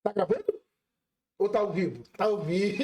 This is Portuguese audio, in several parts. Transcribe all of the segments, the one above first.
Tá gravando? Ou tá ao vivo? Tá ao vivo.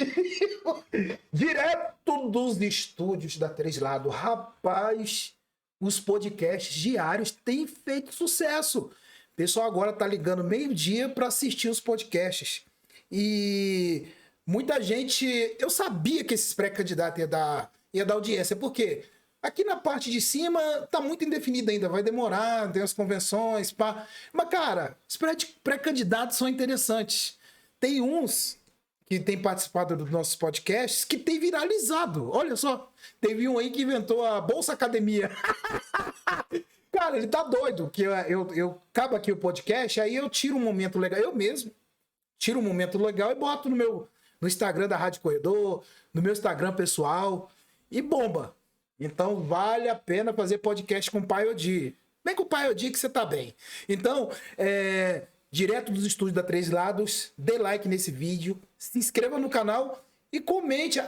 Direto dos estúdios da Três Lados. Rapaz, os podcasts diários têm feito sucesso. O pessoal agora tá ligando meio-dia para assistir os podcasts. E muita gente... Eu sabia que esses pré-candidatos ia dar audiência. Por quê? Aqui na parte de cima tá muito indefinido ainda, vai demorar, tem as convenções, pá. Mas, cara, os pré-candidatos são interessantes. Tem uns que tem participado dos nossos podcasts que tem viralizado. Olha só, teve um aí que inventou a Bolsa Academia. Cara, ele tá doido, que eu acabo aqui o podcast, aí eu tiro um momento legal, eu mesmo tiro um momento legal e boto no Instagram da Rádio Corredor, no meu Instagram pessoal, e bomba. Então, vale a pena fazer podcast com o Pai Odi. Vem com o Pai Odi que você tá bem. Então, direto dos estúdios da Três Lados, dê like nesse vídeo, se inscreva no canal e comente.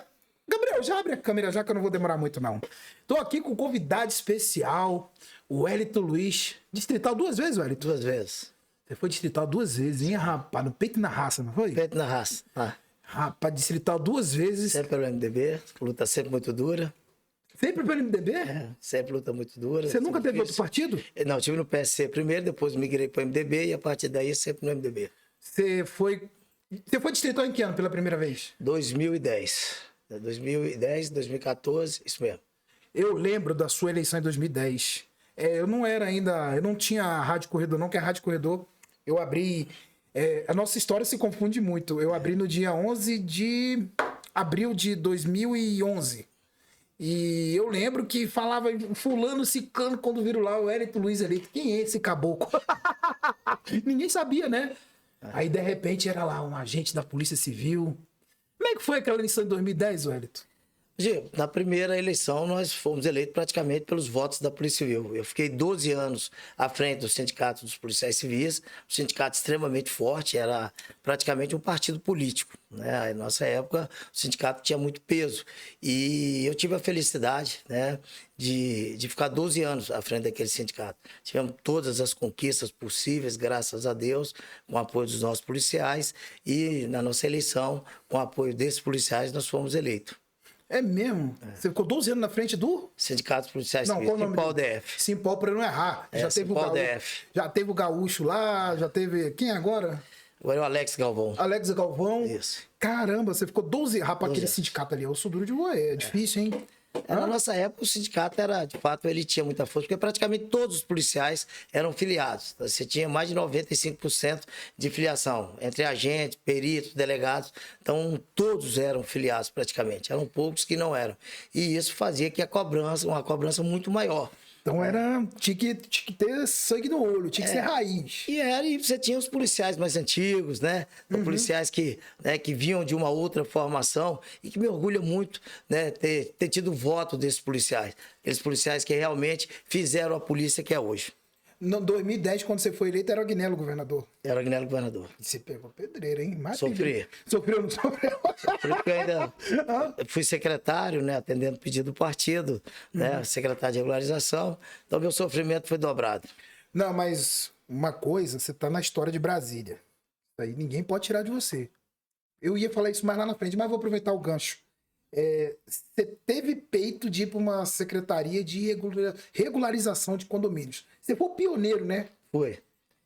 Gabriel, já abre a câmera já que eu não vou demorar muito, não. Tô aqui com um convidado especial, o Wellington Luiz. Distrital 2 vezes, Wellington? 2 vezes. Você foi distrital 2 vezes, hein, rapaz? No peito e na raça, não foi? Peito na raça. Ah. Rapaz, distrital 2 vezes. Sempre pelo MDB, luta sempre muito dura. Sempre pelo MDB? Sempre luta muito dura. Você nunca teve outro partido? Não, tive no PSC primeiro, depois migrei para o MDB e a partir daí sempre no MDB. Você foi distrital em que ano pela primeira vez? 2010. 2010, 2014, isso mesmo. Eu lembro da sua eleição em 2010. Eu não era ainda, eu não tinha a Rádio Corredor não, que a Rádio Corredor eu abri... a nossa história se confunde muito. Eu abri no dia 11 de abril de 2011. E eu lembro que falava fulano, ciclano, quando viram lá o Wellington Luiz ali. Quem é esse caboclo? Ninguém sabia, né? Aí, de repente, era lá um agente da Polícia Civil. Como é que foi aquela eleição de 2010, Wellington? Na primeira eleição, nós fomos eleitos praticamente pelos votos da Polícia Civil. Eu fiquei 12 anos à frente do Sindicato dos Policiais Civis, um sindicato extremamente forte, era praticamente um partido político, né? Na nossa época, o sindicato tinha muito peso. E eu tive a felicidade, né, de ficar 12 anos à frente daquele sindicato. Tivemos todas as conquistas possíveis, graças a Deus, com o apoio dos nossos policiais. E na nossa eleição, com o apoio desses policiais, nós fomos eleitos. É mesmo? Você ficou 12 anos na frente do... Sindicato dos Policiais Civis, Simpol DF. Simpol, para não errar. Já teve o Simpol Gaúcho, DF. já teve o Gaúcho lá, já teve... Quem agora? Agora é o Alex Galvão. Alex Galvão. Isso. Caramba, você ficou 12... Rapaz, 12 aquele anos. sindicato ali, eu sou duro de roer, é difícil, hein? Na nossa época, o sindicato era, de fato, ele tinha muita força, porque praticamente todos os policiais eram filiados. Você tinha mais de 95% de filiação, entre agentes, peritos, delegados. Então, todos eram filiados praticamente. Eram poucos que não eram. E isso fazia que uma cobrança muito maior. Então tinha que ter sangue no olho, tinha que ser raiz. E você tinha os policiais mais antigos, né? Policiais que vinham de uma outra formação e que me orgulha muito, né, ter tido o voto desses policiais. Aqueles policiais que realmente fizeram a polícia que é hoje. Em 2010, quando você foi eleito, era o Agnello governador. Era o Agnello governador. E você pegou pedreira, hein? Mas Sofri. Sofreu ou não sofreu? Sofri porque eu ainda fui secretário, né, atendendo pedido do partido, né, secretário de regularização. Então, meu sofrimento foi dobrado. Não, mas uma coisa, você tá na história de Brasília. Isso aí ninguém pode tirar de você. Eu ia falar isso mais lá na frente, mas vou aproveitar o gancho. Você teve peito de ir para uma secretaria de regularização de condomínios. Você foi o pioneiro, né? Foi.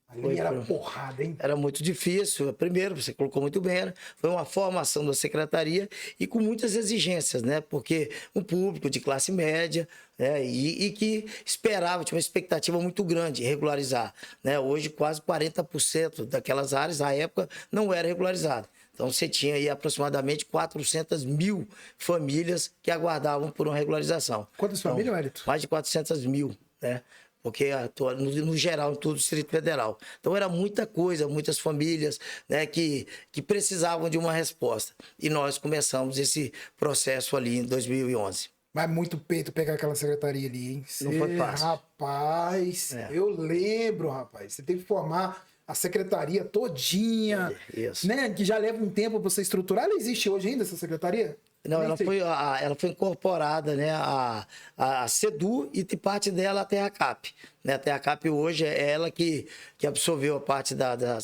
Ali era porrada, hein? Era muito difícil. Primeiro, você colocou muito bem, foi uma formação da secretaria e com muitas exigências, né? Porque um público de classe média, né, e que esperava, tinha uma expectativa muito grande de regularizar, né? Hoje, quase 40% daquelas áreas, à época, não era regularizado. Então, você tinha aí aproximadamente 400 mil famílias que aguardavam por uma regularização. Quantas famílias, Wellington? Mais de 400 mil, né? Porque no geral, em todo o Distrito Federal. Então, era muita coisa, muitas famílias, né, que precisavam de uma resposta. E nós começamos esse processo ali em 2011. Mas muito peito pegar aquela secretaria ali, hein? Não foi fácil. Rapaz, eu lembro, rapaz. Você tem que formar a secretaria todinha, Isso. né? Que já leva um tempo pra você estruturar. Ela existe hoje ainda, essa secretaria? Não, Nem ela sei. ela foi incorporada, né, a Sedu e de parte dela a Terracap. Né? A Terracap hoje é ela que absorveu a parte da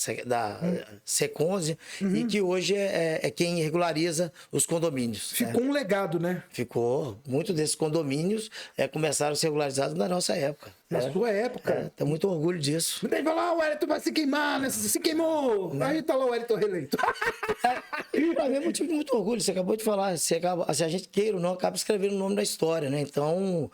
Seconze e que hoje é quem regulariza os condomínios. Ficou um legado, né? Ficou. Muitos desses condomínios começaram a ser regularizados na nossa época. Na sua época. Tenho muito orgulho disso. Muita gente fala, o Wellington vai se queimar, né? Se queimou. Aí tá lá o Wellington reeleito. Para mim é motivo de muito orgulho. Você acabou de falar. Se a gente queira ou não, acaba escrevendo o nome da história, né? Então,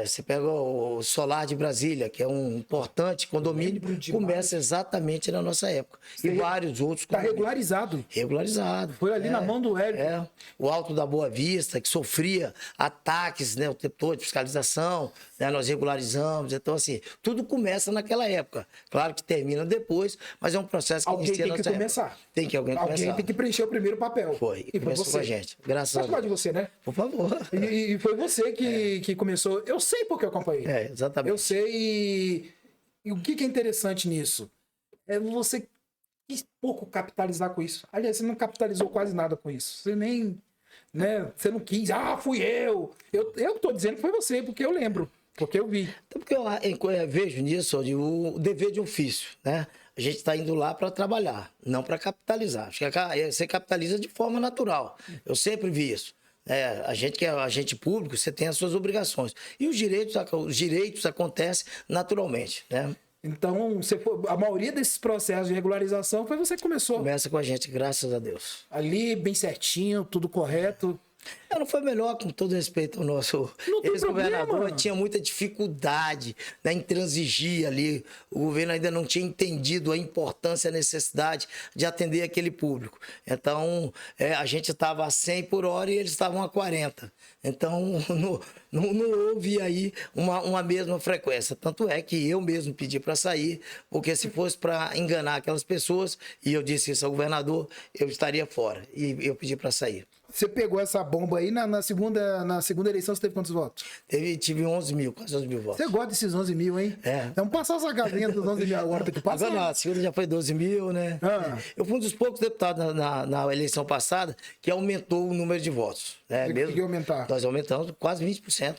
você pega o Solar de Brasília, que é um importante condomínio, começa exatamente na nossa época. E vários outros Tá condomínios. regularizado. Regularizado. Foi ali na mão do Wellington. O Alto da Boa Vista, que sofria ataques, né, o tempo todo de fiscalização, né, nós regularizamos. Então, assim, tudo começa naquela época. Claro que termina depois, mas é um processo que Alguém inicia tem na que nossa começar. época. Tem que alguém começar. Alguém tem que preencher o primeiro papel. Foi. E foi Começou você. com a gente. Graças a Faz parte Deus. de você, né? Por favor. E foi você que começou. Eu sei porque eu acompanhei. Exatamente. Eu sei. E o que é interessante nisso? É você quis pouco capitalizar com isso. Aliás, você não capitalizou quase nada com isso. Você nem. Né? Você não quis. Ah, fui eu. Eu tô dizendo que foi você, porque eu lembro. Porque eu vi. Então, porque eu vejo nisso o dever de ofício, né? A gente está indo lá para trabalhar, não para capitalizar. Acho que você capitaliza de forma natural. Eu sempre vi isso. A gente que é agente público, você tem as suas obrigações. E os direitos acontecem naturalmente, né? Então, a maioria desses processos de regularização foi você que começou. Começa com a gente, graças a Deus. Ali, bem certinho, tudo correto. Não foi melhor, com todo respeito ao nosso ex-governador, tinha muita dificuldade, né, em transigir ali. O governo ainda não tinha entendido a importância e a necessidade de atender aquele público. Então, a gente estava a 100 por hora e eles estavam a 40. Então, não houve aí uma mesma frequência. Tanto é que eu mesmo pedi para sair, porque se fosse para enganar aquelas pessoas, e eu disse isso ao governador, eu estaria fora. E eu pedi para sair. Você pegou essa bomba aí, na segunda eleição você teve quantos votos? Tive 11 mil, quase 11 mil votos. Você gosta desses 11 mil, hein? Vamos passar essa galinha dos 11 mil agora, tem que passar. Agora, a segunda já foi 12 mil, né? Eu fui um dos poucos deputados na eleição passada que aumentou o número de votos. Você conseguiu aumentar? Nós aumentamos quase 20%.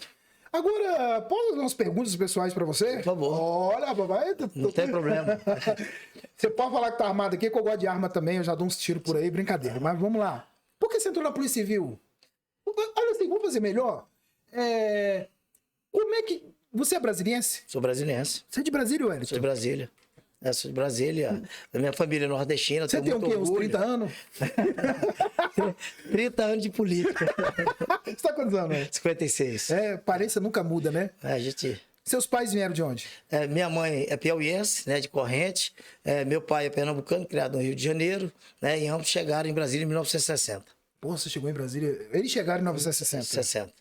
Agora, posso fazer umas perguntas pessoais pra você? Por favor. Olha, papai. Não tem problema. Você pode falar que tá armado aqui, que eu gosto de arma também, eu já dou uns tiros por aí, brincadeira. Mas vamos lá. Por que você entrou na Polícia Civil? Olha assim, vamos fazer melhor. Como é que... Você é brasiliense? Sou brasiliense. Você é de Brasília, Wellington? Sou de Brasília. Sou de Brasília. Da minha família nordestina. Você tem o quê? Uns 30 anos? 30 anos de política. Você tá quantos anos? 56. Pareça nunca muda, né? A gente... Seus pais vieram de onde? Minha mãe é piauiense, né, de Corrente. Meu pai é pernambucano, criado no Rio de Janeiro. Né, e ambos chegaram em Brasília em 1960. Pô, você chegou em Brasília... Eles chegaram em 1960. 60.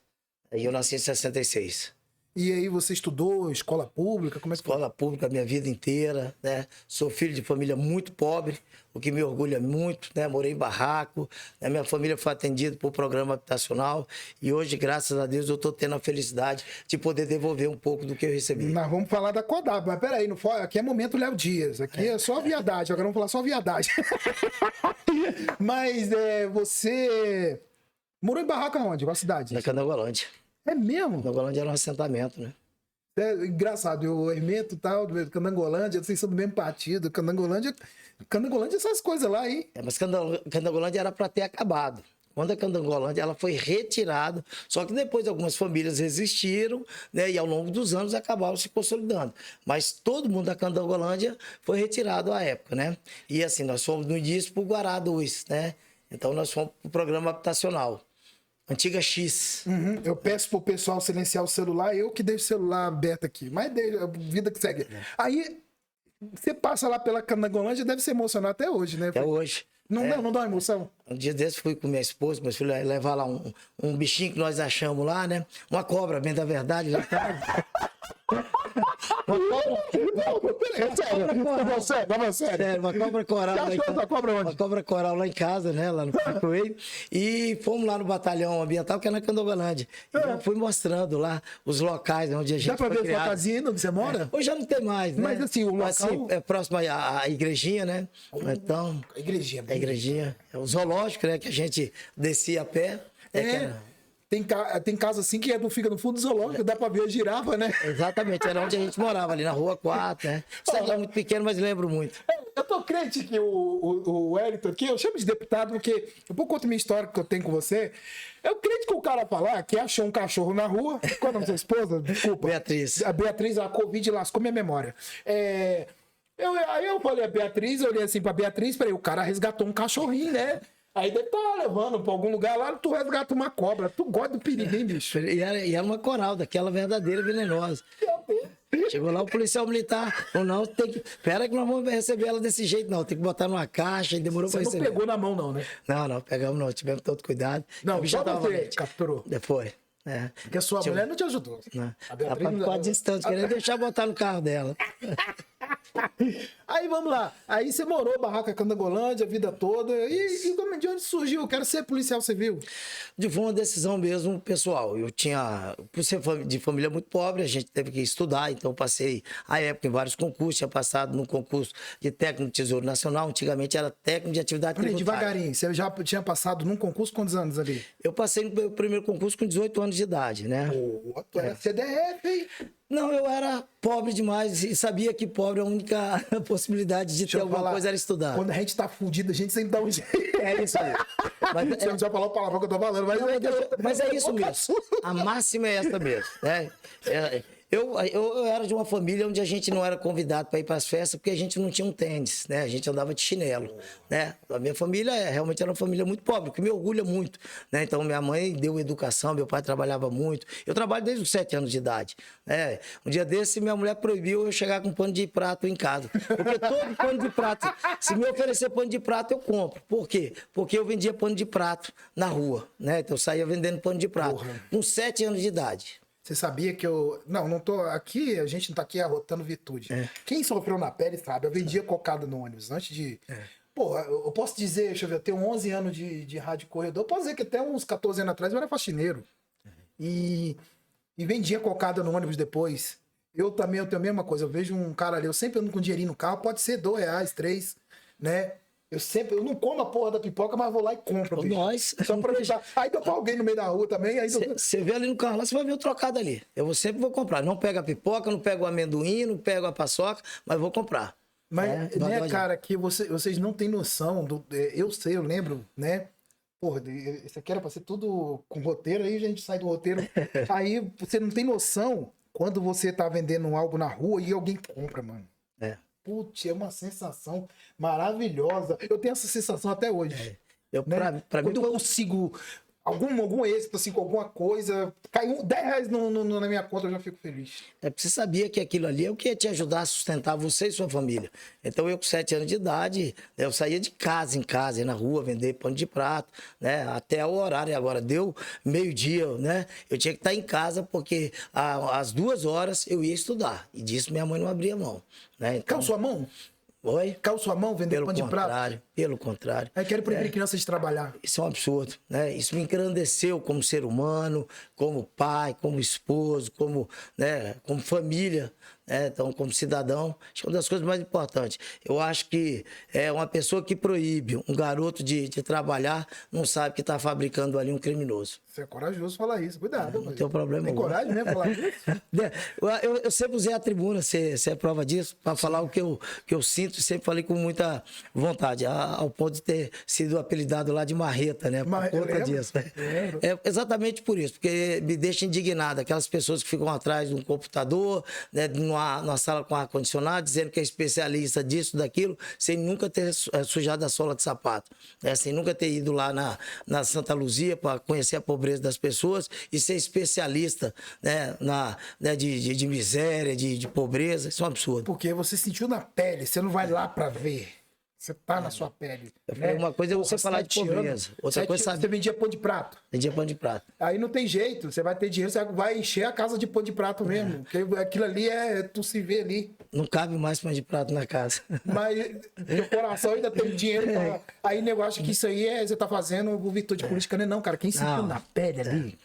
E eu nasci em 66. E aí você estudou escola pública? Como é que Escola pública a minha vida inteira, né? Sou filho de família muito pobre, o que me orgulha muito, né? Morei em barraco, né? Minha família foi atendida por programa habitacional e hoje, graças a Deus, eu estou tendo a felicidade de poder devolver um pouco do que eu recebi. Nós vamos falar da Codab, mas peraí, não foi, aqui é momento Léo Dias, aqui é só viadagem, agora vamos falar só viadagem. Mas você morou em barraco aonde? Qual cidade? Na Candangolândia. É mesmo? Candangolândia era um assentamento, né? É engraçado, o Hermeto e tal, do Candangolândia, vocês são do mesmo partido. Candangolândia, essas coisas lá, hein? Mas Candangolândia era para ter acabado. Quando a Candangolândia ela foi retirada, só que depois algumas famílias resistiram, né? E ao longo dos anos acabaram se consolidando. Mas todo mundo da Candangolândia foi retirado à época, né? E assim, nós fomos no início para o Guará 2, né? Então nós fomos para o programa habitacional. Antiga X. Eu peço pro pessoal silenciar o celular, eu que deixo o celular aberto aqui. Mas a vida que segue. Aí, você passa lá pela Candangolândia, deve se emocionar até hoje, né? Até hoje. Não dá uma emoção? Um dia desse fui com minha esposa, mas fui levar lá um bichinho que nós achamos lá, né? Uma cobra, bem da verdade, lá atrás. Sério, uma cobra coral lá em casa. Uma cobra coral lá em casa, né? Lá no Picoeiro. E fomos lá no batalhão ambiental, que é na Candangolândia. E eu fui mostrando lá os locais onde a gente. Dá pra ver sua casinha onde você mora? Hoje já não tem mais, né? Mas assim, o local... Assim, é próximo à igrejinha, né? Então... A igrejinha. A igrejinha. É o zoológico, né? Que a gente descia a pé. Tem casa assim que fica no fundo do zoológico, dá pra ver a girafa, né? Exatamente, era onde a gente morava, ali na Rua 4, né? Cidade lá muito pequeno, mas lembro muito. Eu tô crente que o Wellington aqui, eu chamo de deputado porque, depois eu conto minha história que eu tenho com você, eu crente que o cara falar que achou um cachorro na rua, qual é o nome da sua esposa? Desculpa. Beatriz. A Beatriz, a Covid lascou minha memória. Aí eu falei a Beatriz, eu olhei assim pra Beatriz, falei, o cara resgatou um cachorrinho, né? Aí deve estar levando pra algum lugar lá, tu resgata uma cobra. Tu gosta do perigo, hein, bicho? E era uma coral, daquela verdadeira venenosa. Chegou lá o policial militar, ou não, tem que... Pera que nós vamos receber ela desse jeito, não. Tem que botar numa caixa e demorou pra receber. Você não pegou na mão, não, né? Não, pegamos não. Tivemos todo cuidado. Não, só você capturou. Foi. É. Porque a sua mulher não te ajudou. Não. A Beatriz ficou à distância, querendo deixar botar no carro dela. Aí vamos lá. Aí você morou Barraca Candangolândia a vida toda. E de onde surgiu? Eu quero ser policial civil. Foi uma decisão mesmo pessoal. Eu tinha, por ser de família muito pobre, a gente teve que estudar, então eu passei a época em vários concursos, tinha passado no concurso de técnico do Tesouro Nacional, antigamente era técnico de atividade tributária. Devagarinho, você já tinha passado num concurso quantos anos ali? Eu passei no meu primeiro concurso com 18 anos de idade, né? Pô, tu era CDF, hein? Não, eu era pobre demais e sabia que pobre a única possibilidade de ter alguma coisa era estudar. Quando a gente tá fudido, a gente sempre dá um jeito. É isso aí. Mas, você não já falou a palavra que eu tô falando, mas é isso mesmo. A máxima é essa mesmo, né? Eu era de uma família onde a gente não era convidado para ir para as festas porque a gente não tinha um tênis, né? A gente andava de chinelo, né? A minha família realmente era uma família muito pobre, que me orgulha muito, né? Então, minha mãe deu educação, meu pai trabalhava muito. Eu trabalho desde os 7 anos de idade, né? Um dia desse, minha mulher proibiu eu chegar com pano de prato em casa. Porque todo pano de prato, se me oferecer pano de prato, eu compro. Por quê? Porque eu vendia pano de prato na rua, né? Então, eu saía vendendo pano de prato com 7 anos de idade. Você sabia que eu... Não tô aqui, a gente não tá aqui arrotando virtude. Quem sofreu na pele sabe, eu vendia cocada no ônibus antes de... Pô, eu posso dizer, deixa eu ver, eu tenho 11 anos de rádio corredor, eu posso dizer que até uns 14 anos atrás eu era faxineiro. E vendia cocada no ônibus depois. Eu tenho a mesma coisa, eu vejo um cara ali, eu sempre ando com dinheirinho no carro, pode ser R$2, 3, né? Eu não como a porra da pipoca, mas vou lá e compro. Nós. Só pra deixar. Aí dou pra alguém no meio da rua também. Você vê ali no carro lá, você vai ver o trocado ali. Eu sempre vou comprar. Não pego a pipoca, não pego o amendoim, não pego a paçoca, mas vou comprar. Mas, né, cara, que vocês não têm noção do. Eu sei, eu lembro, né? Porra, isso aqui era pra ser tudo com roteiro, aí a gente sai do roteiro. Aí você não tem noção quando você tá vendendo algo na rua e alguém compra, mano. Putz, é uma sensação maravilhosa. Eu tenho essa sensação até hoje. Pra mim, eu consigo algum êxito, assim, com alguma coisa, caiu R$10 na minha conta, eu já fico feliz. Porque você sabia que aquilo ali é o que ia te ajudar a sustentar você e sua família. Então, eu com 7 anos de idade, eu saía de casa em casa, ia na rua, vender pano de prato, né? Até o horário. Agora, deu meio-dia, né? Eu tinha que estar em casa, porque às 2 horas eu ia estudar. E disso minha mãe não abria mão. Né? Então, caiu sua mão? Oi? Caiu sua mão vender pano de prato? Pelo contrário. Aí quero proibir crianças de trabalhar. Isso é um absurdo, né? Isso me engrandeceu como ser humano, como pai, como esposo, como família, né? Então, como cidadão. Acho que é uma das coisas mais importantes. Eu acho que uma pessoa que proíbe um garoto de trabalhar não sabe que está fabricando ali um criminoso. Você é corajoso falar isso. Cuidado. Não tem problema. Tem coragem, né? Falar isso? Eu sempre usei a tribuna, você é prova disso, para falar o que eu sinto, e sempre falei com muita vontade, ao ponto de ter sido apelidado lá de marreta, né? Por conta disso. É exatamente por isso, porque me deixa indignado aquelas pessoas que ficam atrás de um computador, né, numa sala com ar-condicionado, dizendo que é especialista disso, daquilo, sem nunca ter sujado a sola de sapato, né? Sem nunca ter ido lá na Santa Luzia para conhecer a pobreza das pessoas e ser especialista, né, de miséria, de pobreza. Isso é um absurdo. Porque você sentiu na pele, você não vai lá para ver. Você tá na sua pele. Né? Uma coisa é você falar de pobreza. Outra coisa você vendia pão de prato. Vendia pão de prato. Aí não tem jeito. Você vai ter dinheiro, você vai encher a casa de pão de prato mesmo. Porque aquilo ali tu se vê ali. Não cabe mais pão de prato na casa. Mas no coração ainda tem dinheiro. Aí o negócio que isso aí você tá fazendo virtude política, não, cara. Quem sentiu na pele ali.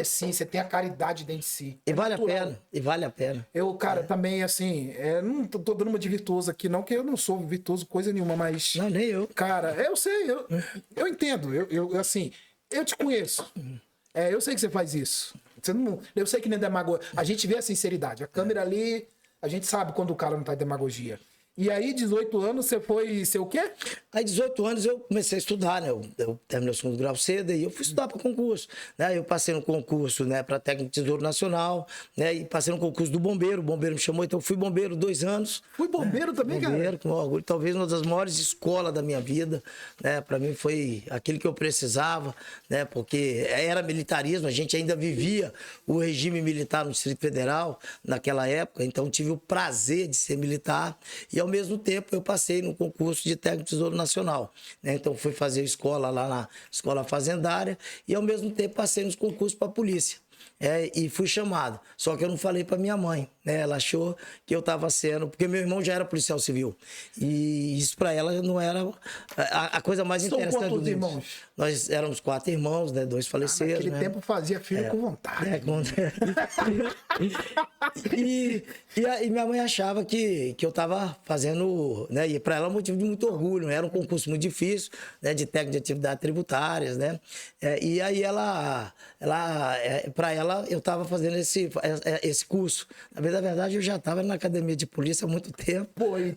Sim, você tem a caridade dentro de si. E vale a pena. Eu, cara, também, assim, não tô dando uma de virtuoso aqui, não, que eu não sou virtuoso coisa nenhuma, mas... Não, nem eu. Cara, eu sei, eu entendo. Eu assim, eu te conheço. Eu sei que você faz isso. Você não, eu sei que nem demagogia. A gente vê a sinceridade. A câmera ali, a gente sabe quando o cara não tá em demagogia. E aí, 18 anos, você foi ser o quê? Aí, 18 anos, eu comecei a estudar, né? Eu terminei o segundo grau cedo e eu fui estudar para concurso, né? Eu passei no concurso, né, para técnico de Tesouro Nacional, né? E passei no concurso do bombeiro. O bombeiro me chamou, então eu fui bombeiro 2 anos. Fui bombeiro também, Bombeiro, cara? com orgulho. Talvez uma das maiores escolas da minha vida, né? Para mim foi aquilo que eu precisava, né? Porque era militarismo, a gente ainda vivia o regime militar no Distrito Federal naquela época, então tive o prazer de ser militar e ao mesmo tempo eu passei no concurso de técnico de Tesouro Nacional, né? Então fui fazer escola lá na Escola Fazendária e ao mesmo tempo passei nos concursos para a polícia. E fui chamado. Só que eu não falei para minha mãe, né? Ela achou que eu estava sendo... Porque meu irmão já era policial civil. E isso para ela não era a coisa mais interessante do mundo. Quantos irmãos? Nós éramos 4 irmãos, né? 2 faleceram. Naquele né? tempo fazia filho com vontade. E minha mãe achava que eu estava fazendo... Né? E para ela é um motivo de muito orgulho. Né? Era um concurso muito difícil, né? De técnico de atividades tributárias, né? E aí para ela, eu estava fazendo esse curso. Na verdade, eu já estava na academia de polícia há muito tempo. Pô, e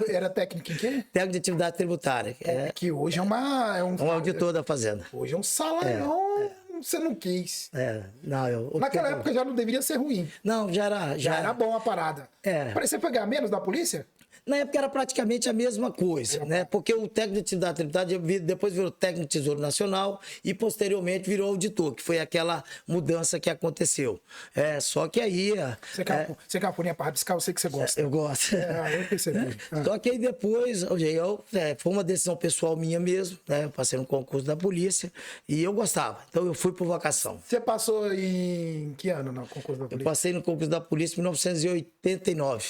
era técnico em quê? Técnico de atividade tributária. Que hoje é um auditor da Fazenda. Hoje é um salão, você não quis. Naquela época já não deveria ser ruim. Não, já era bom a parada. Era. Parecia pegar menos da polícia? Na época era praticamente a mesma coisa, né? Porque o técnico de atividade tributária depois virou técnico de Tesouro Nacional e posteriormente virou auditor, que foi aquela mudança que aconteceu. Só que aí... Você quer uma folhinha para rabiscar? Eu sei que você gosta. Eu gosto. Eu percebi. Só que aí depois, foi uma decisão pessoal minha mesmo, né? Eu passei no concurso da polícia e eu gostava. Então eu fui por vocação. Você passou em que ano no concurso da polícia? Eu passei no concurso da polícia em 1989.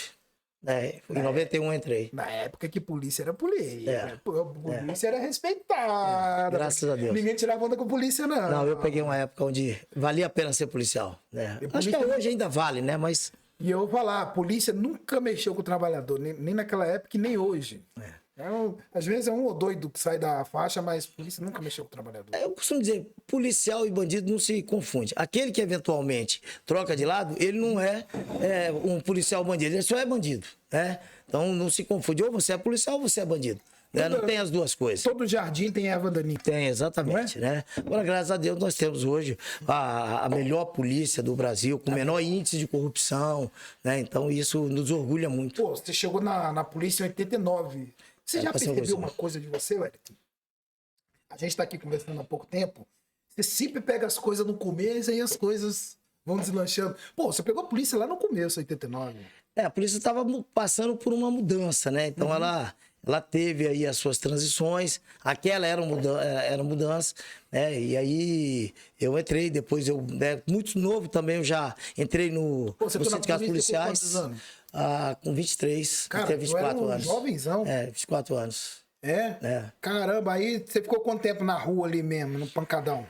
Em 91 entrei. Na época que polícia era polícia. Polícia era respeitada. Graças a Deus. Ninguém tirava onda com polícia, não. Não, eu peguei uma época onde valia a pena ser policial. Né? Acho que hoje ainda vale, né? Mas... E eu vou falar, a polícia nunca mexeu com o trabalhador, nem naquela época e nem hoje. Às vezes é um ou doido que sai da faixa, mas a polícia nunca mexeu com o trabalhador. Eu costumo dizer, policial e bandido não se confunde. Aquele que eventualmente troca de lado, ele não é um policial bandido, ele só é bandido, né? Então não se confunde, ou você é policial ou você é bandido. Né? Não tem as duas coisas. Todo jardim tem erva daninha. Tem, exatamente. Né? Agora, graças a Deus, nós temos hoje a melhor polícia do Brasil, com o menor índice de corrupção, né? Então isso nos orgulha muito. Pô, você chegou na polícia em 89. Você já percebeu uma coisa de você, Wellington? A gente tá aqui conversando há pouco tempo. Você sempre pega as coisas no começo e as coisas vão deslanchando. Pô, você pegou a polícia lá no começo, 89. A polícia estava passando por uma mudança, né? Então ela teve aí as suas transições. Aquela era mudança, né? E aí eu entrei, depois muito novo também, eu já entrei no sindicato policiais. Com quantos anos? Com 23, cara, até 24 tu era anos. Jovenzão. 24 anos. Caramba, aí você ficou quanto tempo na rua ali mesmo, no pancadão?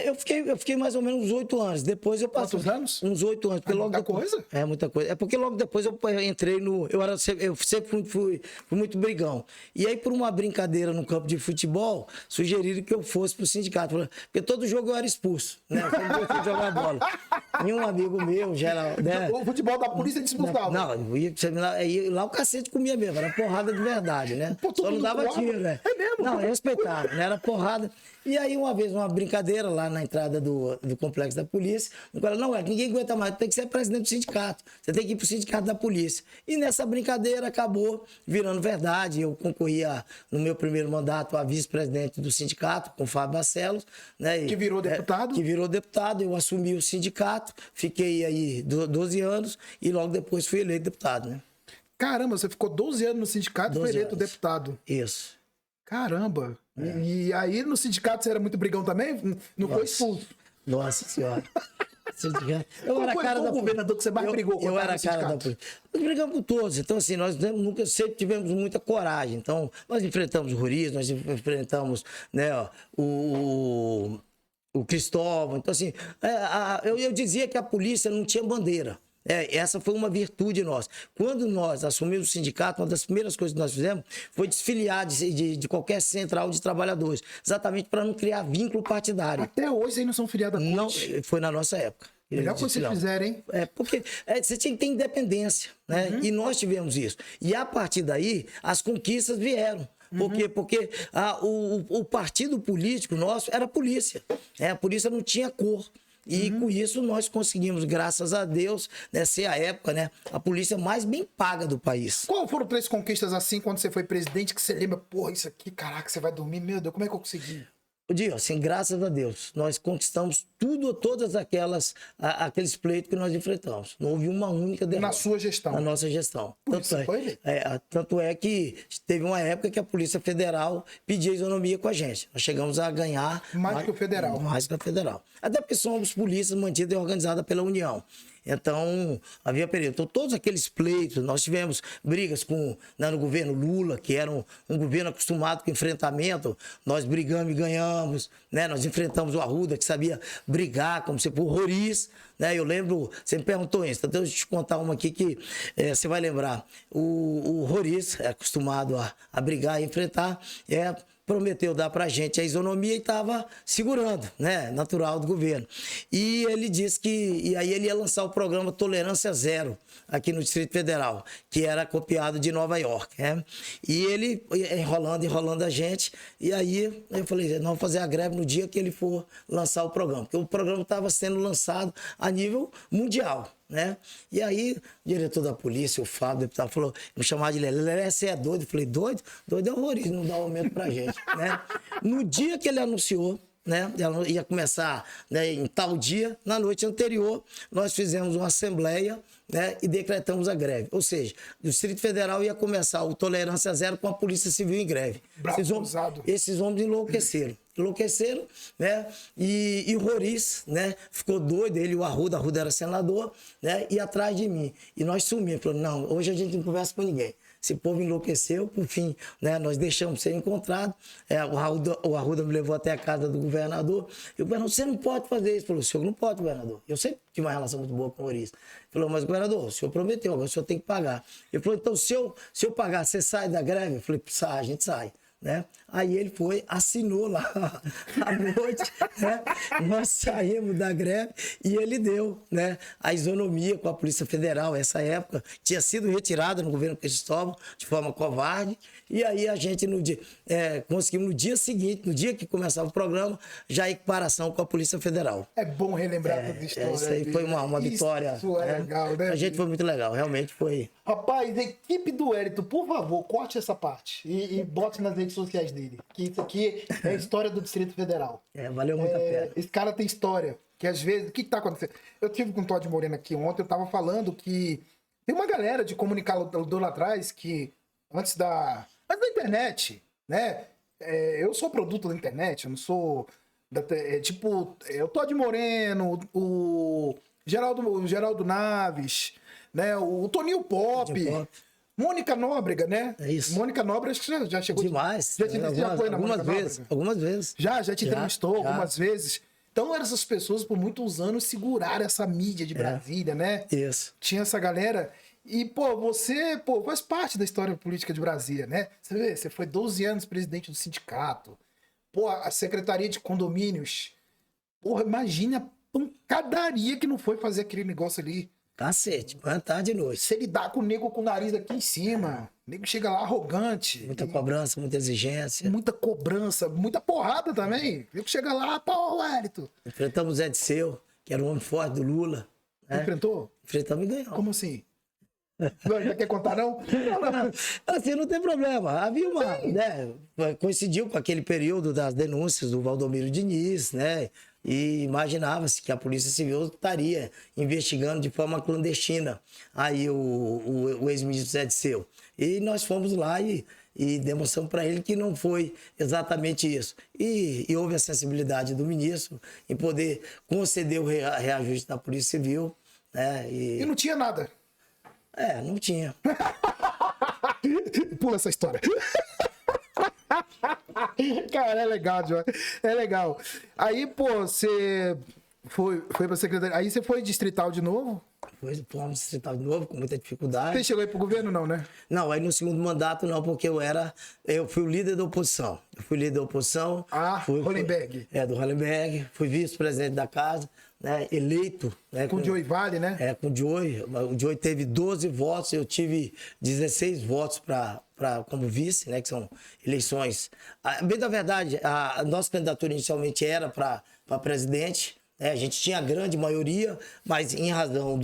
Eu fiquei mais ou menos uns 8 anos. Depois eu passei. Quantos anos? Uns 8 anos. Muita coisa? Muita coisa. É porque logo depois eu entrei no. Eu sempre fui muito brigão. E aí, por uma brincadeira no campo de futebol, sugeriram que eu fosse pro sindicato. Porque todo jogo eu era expulso, né? Eu não gostei de jogar bola. E um amigo meu já era. Né? O futebol da polícia te expulsava. Não, lá o cacete comia mesmo, era porrada de verdade, né? Só não dava tiro, né? É mesmo? Não, respeitava, né? Era porrada. E aí, uma vez, uma brincadeira lá na entrada do complexo da polícia, o cara, não, ninguém aguenta mais, tem que ser presidente do sindicato, você tem que ir pro sindicato da polícia. E nessa brincadeira acabou virando verdade. Eu concorria, no meu primeiro mandato, a vice-presidente do sindicato, com o Fábio Barcelos, né? Que virou deputado? Que virou deputado, eu assumi o sindicato, fiquei aí 12 anos e logo depois fui eleito deputado, né? Caramba, você ficou 12 anos no sindicato e foi eleito deputado. Isso. Caramba. E aí no sindicato você era muito brigão também? Não foi expulso? Nossa senhora. Eu Qual era foi cara o governador que você mais brigou? Eu era a cara da polícia. Nós brigamos com todos. Então, assim, nós sempre tivemos muita coragem. Então, nós enfrentamos o Roriz, nós enfrentamos, né, o Cristóvão. Então, assim, eu dizia que a polícia não tinha bandeira. Essa foi uma virtude nossa. Quando nós assumimos o sindicato, uma das primeiras coisas que nós fizemos foi desfiliar de qualquer central de trabalhadores, exatamente para não criar vínculo partidário. Até hoje aí não são filiados a Não, CUT. foi na nossa época. Melhor que vocês fizeram, hein? Porque você tinha que ter independência, né? E nós tivemos isso. E a partir daí, as conquistas vieram. Por quê? Porque o partido político nosso era a polícia. A polícia não tinha cor. E com isso nós conseguimos, graças a Deus, né, ser a época, né, a polícia mais bem paga do país. Qual foram 3 conquistas assim quando você foi presidente que você lembra, porra, isso aqui, caraca, você vai dormir, meu Deus, como é que eu consegui? Eu digo assim, graças a Deus, nós conquistamos todas aqueles pleitos que nós enfrentamos. Não houve uma única derrota. Na sua gestão? Na nossa gestão. Tanto é que teve uma época que a Polícia Federal pedia isonomia com a gente. Nós chegamos a ganhar... Mais que o federal. Mais que a federal. Até porque somos polícias mantidas e organizadas pela União. Então, havia período. Então, todos aqueles pleitos, nós tivemos brigas no governo Lula, que era um governo acostumado com enfrentamento. Nós brigamos e ganhamos, né? Nós enfrentamos o Arruda, que sabia brigar, como se for o Roriz, né? Eu lembro, você me perguntou isso, então deixa eu te contar uma aqui que você vai lembrar. O Roriz é acostumado a brigar e enfrentar, prometeu dar pra gente a isonomia e estava segurando, né? Natural do governo. E ele disse e aí ele ia lançar o programa Tolerância Zero aqui no Distrito Federal, que era copiado de Nova York, né? E ele enrolando a gente, e aí eu falei, nós vamos fazer a greve no dia que ele for lançar o programa, porque o programa estava sendo lançado a nível mundial, né? E aí, o diretor da polícia, o Fábio, o deputado, falou, me chamava de Lelé, você é doido? Eu falei, doido? Doido é horroroso, não dá aumento pra gente, né? No dia que ele anunciou, né, ela ia começar, né, em tal dia, na noite anterior, nós fizemos uma assembleia, né, e decretamos a greve. Ou seja, o Distrito Federal ia começar o Tolerância Zero com a Polícia Civil em greve. Esses homens enlouqueceram, né? E o Roriz, né, ficou doido, ele e o Arruda era senador, né, e atrás de mim. E nós sumimos, falou, não, hoje a gente não conversa com ninguém. Esse povo enlouqueceu, por fim, né, nós deixamos ser encontrados. O Arruda me levou até a casa do governador. E o governador, você não pode fazer isso. Ele falou, o senhor não pode, governador. Eu sempre tive uma relação muito boa com o Roriz. Ele falou, mas governador, o senhor prometeu, agora o senhor tem que pagar. Ele falou, então se eu pagar, você sai da greve? Eu falei, sai, a gente sai. Né? Aí ele assinou lá à noite, né? Nós saímos da greve e ele deu, né, a isonomia com a Polícia Federal. Essa época tinha sido retirada no governo Cristóvão de forma covarde, e aí a gente conseguimos no dia seguinte, no dia que começava o programa, já a equiparação com a Polícia Federal. É bom relembrar toda a história. Isso aí foi uma vitória. Isso é legal, né? A gente foi muito legal, realmente foi. Rapaz, equipe do Wellington, por favor, corte essa parte e bote nas redes sociais dele. Que isso aqui é a história do Distrito Federal. Valeu muito a pena. Esse cara tem história. Que às vezes, o que tá acontecendo? Eu tive com o Todd Moreno aqui ontem, eu tava falando que tem uma galera de comunicador lá atrás que, antes da internet, né? Eu sou produto da internet, eu não sou. O Todd Moreno, o Geraldo Naves, né? O Toninho Pop. Mônica Nóbrega, né? É isso. Mônica Nóbrega, acho que já chegou. Demais. Já foi na algumas vezes. Algumas vezes. Já te entrevistou algumas vezes. Então, essas pessoas, por muitos anos, seguraram essa mídia de Brasília, né? Isso. Tinha essa galera. E, você faz parte da história política de Brasília, né? Você vê, você foi 12 anos presidente do sindicato. A Secretaria de Condomínios. Imagina a pancadaria que não foi fazer aquele negócio ali. Cacete, manhã, tarde e noite. Você lidar com o nego com o nariz aqui em cima. O nego chega lá arrogante. Muita cobrança, muita exigência. Muita cobrança, muita porrada também. O nego chega lá, pô, Wellington. Enfrentamos o Zé Disseu, que era um homem forte do Lula. Né? Enfrentou? Enfrentamos e ganhamos. Como assim? Não quer contar, não? Não. Assim, não tem problema. Havia uma, né? Coincidiu com aquele período das denúncias do Valdomiro Diniz, né? E imaginava-se que a Polícia Civil estaria investigando de forma clandestina aí o ex-ministro Zé Disseu. E nós fomos lá e demonstramos para ele que não foi exatamente isso. E houve a sensibilidade do ministro em poder conceder o reajuste da Polícia Civil. Né? E não tinha nada. Não tinha. Pula essa história. Cara, é legal, João. É legal. Aí, você foi pra secretaria. Aí você foi distrital de novo? fomos distrital de novo, com muita dificuldade. Você chegou aí pro governo, não, né? Não, aí no segundo mandato não, porque eu fui o líder da oposição. Eu fui líder da oposição. Hollenberg. Do Hollenberg, fui vice-presidente da casa, né, eleito. Né, Com o Joey Vale, né? Com o Joey. O Joey teve 12 votos, eu tive 16 votos como vice, né, que são eleições. Bem da verdade, a nossa candidatura inicialmente era para presidente. A gente tinha a grande maioria, mas em razão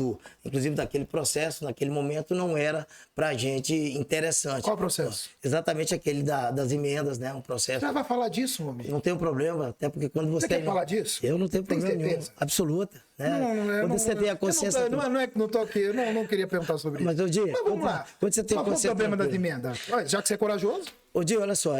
inclusive daquele processo, naquele momento, não era pra gente interessante. Qual processo? Exatamente aquele das emendas, né? Um processo. Você vai falar disso, meu amigo? Não tem problema, até porque quando você... Você quer falar disso? Eu não tenho Tem problema nenhum. certeza? Absoluta. Né? Quando você tem a consciência... Não é que não tô aqui, eu não queria perguntar sobre isso. Mas vamos lá. Quando você tem Qual é o problema das emendas? Já que você é corajoso... Ô, Dio, olha só,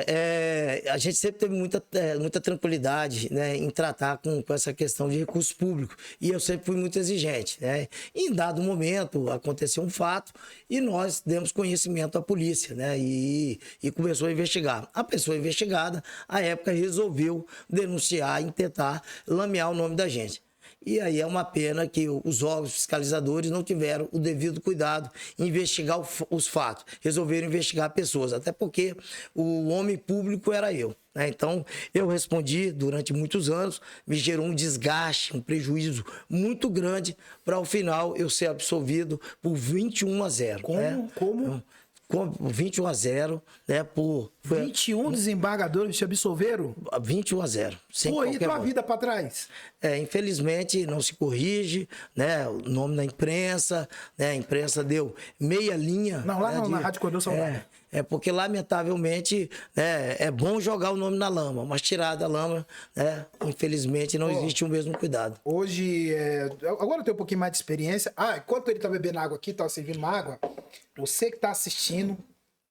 a gente sempre teve muita tranquilidade, né, em tratar com essa questão de recursos públicos. E eu sempre fui muito exigente, né? Em dado momento, aconteceu um fato e nós demos conhecimento à polícia, né? E começou a investigar. A pessoa investigada, à época, resolveu denunciar e tentar lamear o nome da gente. E aí é uma pena que os órgãos fiscalizadores não tiveram o devido cuidado em investigar os fatos. Resolveram investigar pessoas, até porque o homem público era eu. Né? Então, eu respondi durante muitos anos, me gerou um desgaste, um prejuízo muito grande para, ao final, eu ser absolvido por 21-0. Como? Né? Como? Com 21-0, né? 21 desembargadores te absolveram? 21-0. Pô, e tua vida pra trás? Infelizmente não se corrige, né? O nome da imprensa, né? A imprensa deu meia linha. Não, lá na Rádio Cordão São Paulo. Porque, lamentavelmente, né, é bom jogar o nome na lama, mas tirar da lama, né, infelizmente, não existe o mesmo cuidado. Hoje, agora eu tenho um pouquinho mais de experiência. Enquanto ele tá bebendo água aqui, tá servindo uma água, você que tá assistindo,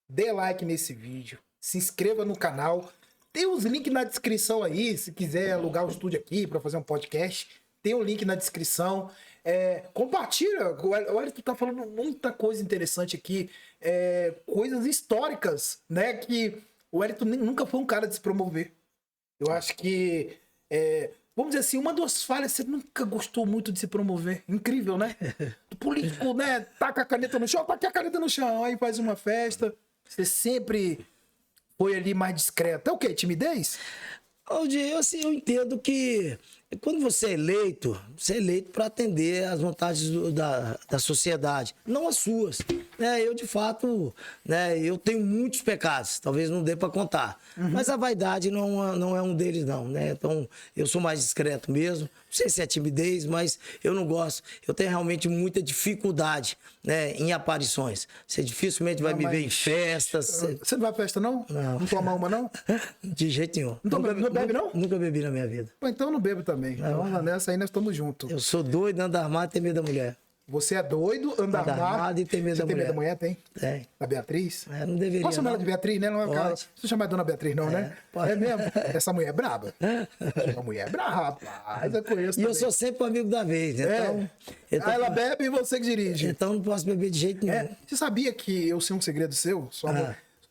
dê like nesse vídeo, se inscreva no canal. Tem os links na descrição aí, se quiser alugar o estúdio aqui para fazer um podcast, tem o link na descrição. Compartilha, olha, tu tá falando muita coisa interessante aqui, coisas históricas, né, que o Wellington nunca foi um cara de se promover. Eu acho que, vamos dizer assim, uma das falhas, você nunca gostou muito de se promover. Incrível, né? O político, né, taca a caneta no chão, taca a caneta no chão, aí faz uma festa. Você sempre foi ali mais discreto. É o quê? Timidez? Assim, eu entendo que quando você é eleito para atender às vontades da sociedade, não as suas. Né? Eu, de fato, né, eu tenho muitos pecados, talvez não dê para contar. Mas a vaidade não é um deles, não. Né? Então, eu sou mais discreto mesmo. Não sei se é timidez, mas eu não gosto. Eu tenho realmente muita dificuldade, né, em aparições. Você dificilmente vai me ver em festas. Você não vai à festa, não? Não. Não toma uma, não? De jeito nenhum. Não bebe, não? Nunca bebi na minha vida. Pô, então eu não bebo também. Vamos nessa aí, nós estamos juntos. Eu sou doido, ando armado e tenho medo da mulher. Você é doido, anda armado e tem medo da mulher. Tem medo da mulher, tem? Tem. Da Beatriz? Não deveria. Posso chamar ela de Beatriz, né? Não é o cara. Pode. Você chama a dona Beatriz, não, né? Pode. É mesmo? Essa mulher é braba. Essa mulher é braba, rapaz. Eu conheço. E também. eu sou sempre o amigo da vez. Então, ela bebe e você que dirige. Então não posso beber de jeito nenhum. Você sabia que eu sei um segredo seu?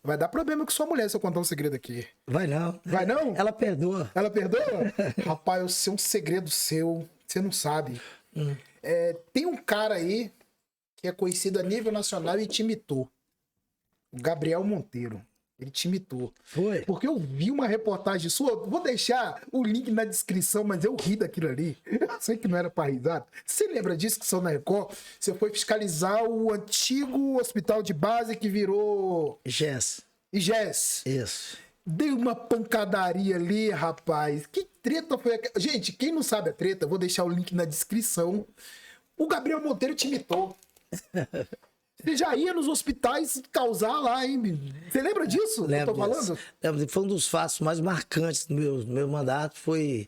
Vai dar problema com sua mulher se eu contar um segredo aqui. Vai não. Vai não? Ela perdoa. Ela perdoa? Rapaz, eu sei um segredo seu. Você não sabe. Tem um cara aí que é conhecido a nível nacional e te imitou. O Gabriel Monteiro. Ele te imitou. Foi? Porque eu vi uma reportagem sua. Vou deixar o link na descrição, mas eu ri daquilo ali. Eu sei que não era pra risada. Você lembra disso que saiu na Record? Você foi fiscalizar o antigo hospital de base que virou... IGES. Isso. Dei uma pancadaria ali, rapaz. Que treta foi aquela? Gente, quem não sabe a treta, vou deixar o link na descrição. O Gabriel Monteiro te imitou. Você já ia nos hospitais causar lá, hein? Você lembra disso? Lembro eu tô falando? Foi um dos fatos mais marcantes do meu mandato, foi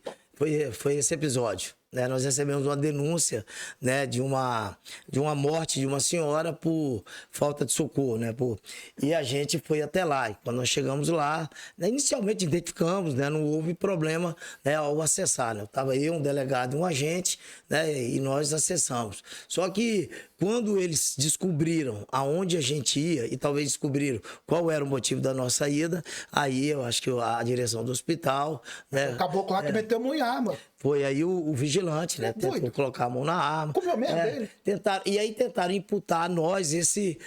esse episódio. Né? Nós recebemos uma denúncia, né, de uma morte de uma senhora por falta de socorro, né? E a gente foi até lá. E quando nós chegamos lá, né, inicialmente identificamos, né, não houve problema, né, ao acessar. Né? Estava eu, um delegado e um agente, né, e nós acessamos. Só que quando eles descobriram aonde a gente ia e talvez descobriram qual era o motivo da nossa ida, aí eu acho que a direção do hospital... Né, acabou lá que meteu uma arma. Foi aí o vigilante vigilante, né? Tentou Doido. colocar a mão na arma. Como é o mesmo dele? Tentaram imputar a nós esse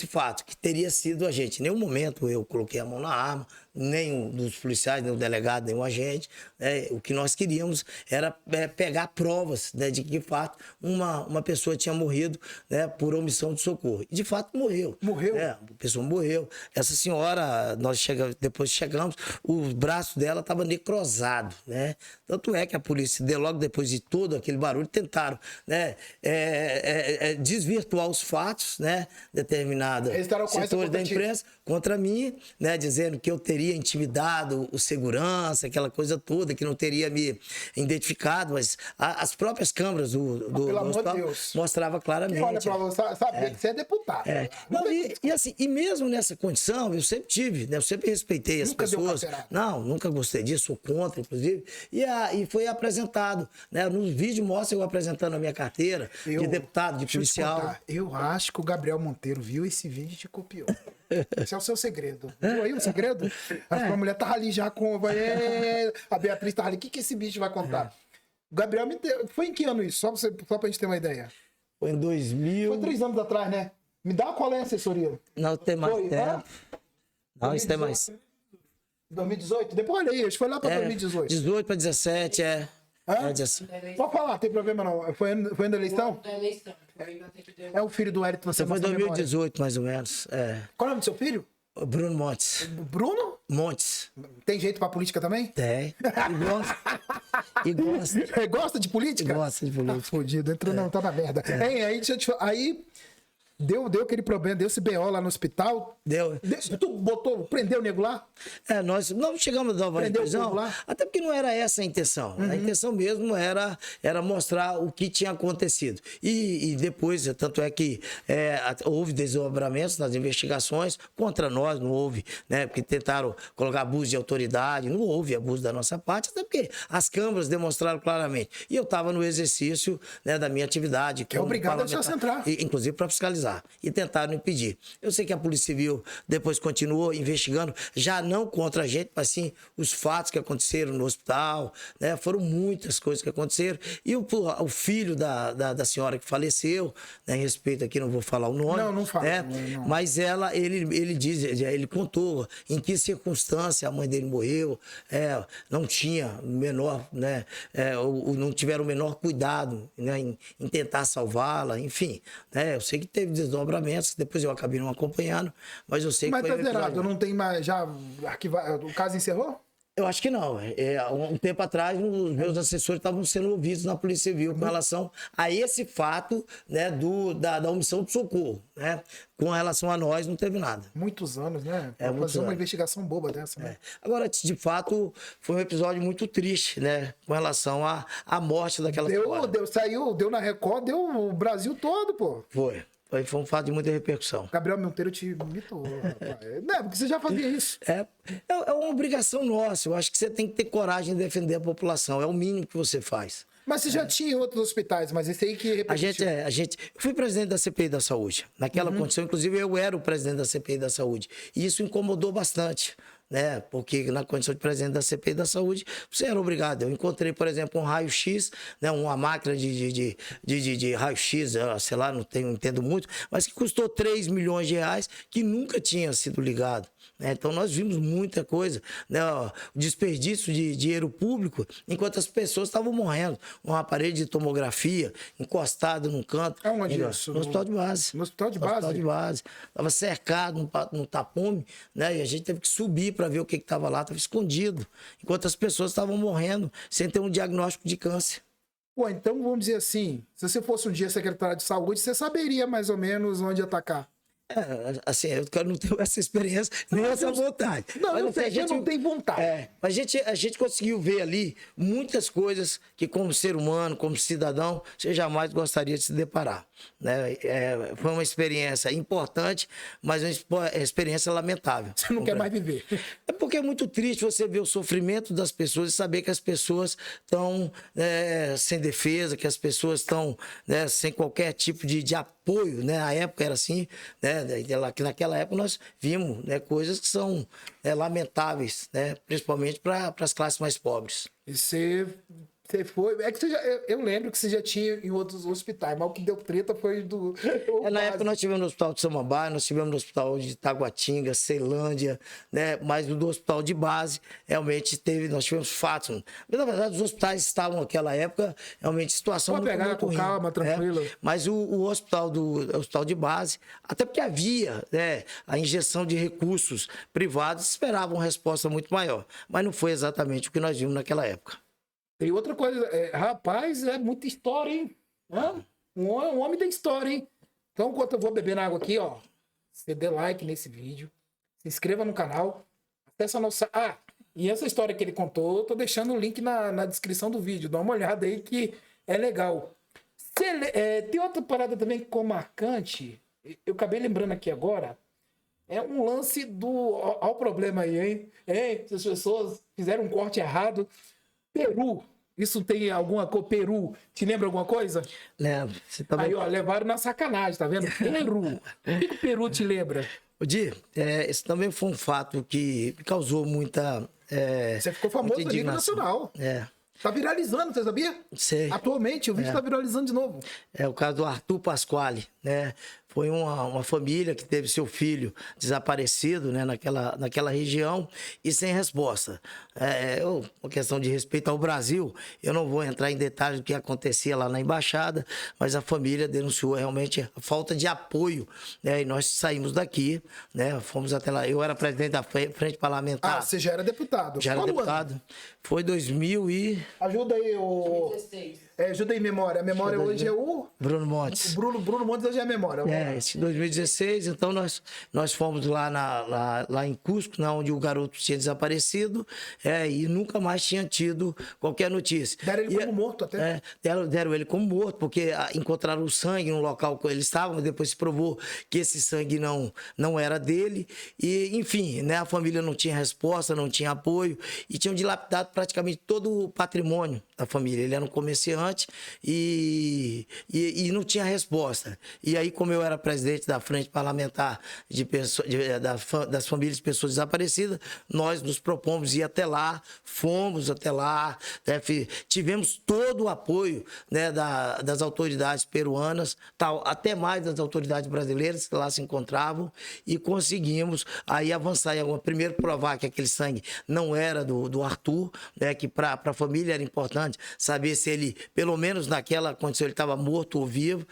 fato, que teria sido a gente. Em nenhum momento eu coloquei a mão na arma, nem dos policiais, nem o delegado, nem o agente. Né? O que nós queríamos era pegar provas, né, de que, de fato, uma pessoa tinha morrido, né, por omissão de socorro. E, de fato, morreu. Morreu? A pessoa morreu. Essa senhora, depois chegamos, o braço dela estava necrosado, né? Tanto é que a polícia, logo depois de todo aquele barulho, tentaram, né, desvirtuar os fatos, né, determinados setores da imprensa contra mim, né, dizendo que eu teria intimidado o segurança, aquela coisa toda, que não teria me identificado, mas as próprias câmeras do hospital mostrava claramente. Olha pra você, sabia que você é deputado. Não, e mesmo nessa condição, eu sempre tive, né, eu sempre respeitei as pessoas. Não, nunca gostei disso, sou contra, inclusive. E foi apresentado, né, nos vídeos mostra eu apresentando a minha carteira de deputado, de policial. Eu acho que o Gabriel Monteiro viu esse vídeo e te copiou. Esse é o seu segredo. Viu aí o segredo? A mulher tava ali já com... A Beatriz tava ali. O que esse bicho vai contar? O Gabriel me deu... Foi em que ano isso? Só pra gente ter uma ideia. Foi em 2000... Foi 3 anos atrás, né? Me dá qual é a assessoria? Não, tem mais tempo. Não, isso tem mais... 2018? Depois olha aí, acho que foi lá pra 2018. 18 para 17, Pode falar, tem problema não. Foi ano da eleição? Da eleição. É o filho do Hélio. Você foi em 2018, mais ou menos. Qual é o nome do seu filho? Bruno Montes. Bruno? Montes. Tem jeito pra política também? Tem. E gosta. Gosta de política? Gosta de política. Tá fudido, entrou não, tá na merda. Aí deu aquele problema, deu esse BO lá no hospital. Deu. Tu prendeu o nego lá? Nós não chegamos a dar uma prisão, até porque não era essa a intenção. A intenção mesmo era mostrar o que tinha acontecido. E depois, tanto é que houve desdobramentos nas investigações contra nós, não houve, né? Porque tentaram colocar abuso de autoridade, não houve abuso da nossa parte, até porque as câmaras demonstraram claramente. E eu estava no exercício, né, da minha atividade. Que é obrigado a se entrar. Inclusive para fiscalizar. E tentaram impedir. Eu sei que a Polícia Civil depois continuou investigando, já não contra a gente, mas sim os fatos que aconteceram no hospital, né? Foram muitas coisas que aconteceram. E o filho da senhora que faleceu, né, em respeito aqui, não vou falar o nome. Não fala. Né? Não. Mas ele contou em que circunstância a mãe dele morreu, não tinha menor, né? Não tiveram o menor cuidado, né, em tentar salvá-la, enfim. Né? Eu sei que teve desdobramentos, que depois eu acabei não acompanhando, mas eu sei que foi... Mas tá zerado, não tem mais, já arquivado, o caso encerrou? Eu acho que não. Um tempo atrás, os meus assessores estavam sendo ouvidos na Polícia Civil com relação a esse fato, né, da omissão de socorro, né? Com relação a nós, não teve nada. Muitos anos, né? Pra fazer uma investigação boba dessa, né? Agora, de fato, foi um episódio muito triste, né? Com relação à morte daquela senhora. Deu na Record, deu o Brasil todo, pô. Foi um fato de muita repercussão. Gabriel Monteiro te imitou, rapaz. Não, porque você já fazia isso. É uma obrigação nossa. Eu acho que você tem que ter coragem de defender a população. É o mínimo que você faz. Mas você já tinha em outros hospitais, mas esse aí que repetiu. Eu fui presidente da CPI da Saúde. Naquela condição, inclusive, eu era o presidente da CPI da Saúde. E isso incomodou bastante. Né? Porque na condição de presidente da CPI da Saúde, você era obrigado. Eu encontrei, por exemplo, um raio-x, né? Uma máquina de raio-x, sei lá, não entendo muito, mas que custou 3 milhões de reais, que nunca tinha sido ligado. Né? Então nós vimos muita coisa, né? O desperdício de dinheiro público, enquanto as pessoas estavam morrendo. Um aparelho de tomografia encostado num canto. Aonde isso? No hospital de base. No hospital de base? No hospital de base. Estava cercado no tapume, né? E a gente teve que subir para ver o que estava lá, estava escondido. Enquanto as pessoas estavam morrendo sem ter um diagnóstico de câncer. Pô, então vamos dizer assim, se você fosse um dia secretário de saúde, você saberia mais ou menos onde atacar. Assim, eu não tenho essa experiência, nem essa vontade. Não, mas eu não tenho vontade. Mas a gente conseguiu ver ali muitas coisas que, como ser humano, como cidadão, você jamais gostaria de se deparar. Né? Foi uma experiência importante, mas uma experiência lamentável. Você não quer mais viver. É porque é muito triste você ver o sofrimento das pessoas e saber que as pessoas estão sem defesa, que as pessoas estão, né, sem qualquer tipo de apoio. Né? A época era assim, né? Que naquela época nós vimos, né, coisas que são lamentáveis, né, principalmente para as classes mais pobres. E você Você foi. É que você já, eu lembro que você já tinha em outros hospitais, mas o que deu treta foi do. Na época nós tivemos no Hospital de Samambaia, nós tivemos no Hospital de Taguatinga, Ceilândia, né? Mas do hospital de base, realmente nós tivemos fatos. Mas, na verdade, os hospitais estavam naquela época, realmente, situação Pode muito, pegar muito com ruim, calma, tranquilo. né? Mas o hospital de base, até porque havia, né, a injeção de recursos privados, esperava uma resposta muito maior. Mas não foi exatamente o que nós vimos naquela época. E outra coisa, rapaz, é muita história, hein? Hã? Um homem tem história, hein? Então, enquanto eu vou bebendo água aqui, ó, você dê like nesse vídeo, se inscreva no canal, acessa a nossa. Ah, e essa história que ele contou, eu tô deixando o link na descrição do vídeo. Dá uma olhada aí que é legal. Tem outra parada também que ficou marcante, eu acabei lembrando aqui agora. É um lance do. Olha o problema aí, hein? Se as pessoas fizeram um corte errado. Peru. Isso tem alguma coisa? Peru. Te lembra alguma coisa? Lembro. Você também... Aí, ó, levaram na sacanagem, tá vendo? Peru. O que o Peru te lembra? Di, esse também foi um fato que causou muita. Você ficou famoso a nível nacional. Tá viralizando, você sabia? Sei. Atualmente, o vídeo tá viralizando de novo. É o caso do Arthur Pasquale, né? Foi uma família que teve seu filho desaparecido, né, naquela região e sem resposta. Uma questão de respeito ao Brasil, eu não vou entrar em detalhes do que acontecia lá na embaixada, mas a família denunciou realmente a falta de apoio, né? E nós saímos daqui, né? Fomos até lá. Eu era presidente da frente parlamentar. Ah, você já era deputado. Já era deputado. Ano? Foi 2000 e... Ajuda aí, 2016. Ajuda aí, memória. A memória hoje é o... Bruno Montes. Bruno Montes hoje é a memória. Esse 2016, então nós fomos lá em Cusco, né, onde o garoto tinha desaparecido, e nunca mais tinha tido qualquer notícia. Deram ele como morto até? Deram ele como morto, porque encontraram o sangue no local que ele estava, mas depois se provou que esse sangue não era dele. E, enfim, né, a família não tinha resposta, não tinha apoio, e tinham dilapidado praticamente todo o patrimônio da família. Ele era um comerciante e não tinha resposta. E aí, como eu era presidente da frente parlamentar das famílias de pessoas desaparecidas, nós nos propomos ir até lá, fomos até lá, né, tivemos todo o apoio, né, das autoridades peruanas, até mais das autoridades brasileiras que lá se encontravam, e conseguimos aí avançar. Primeiro provar que aquele sangue não era do Arthur, né, que para a família era importante saber se ele, pelo menos naquela condição, ele estava morto ou vivo,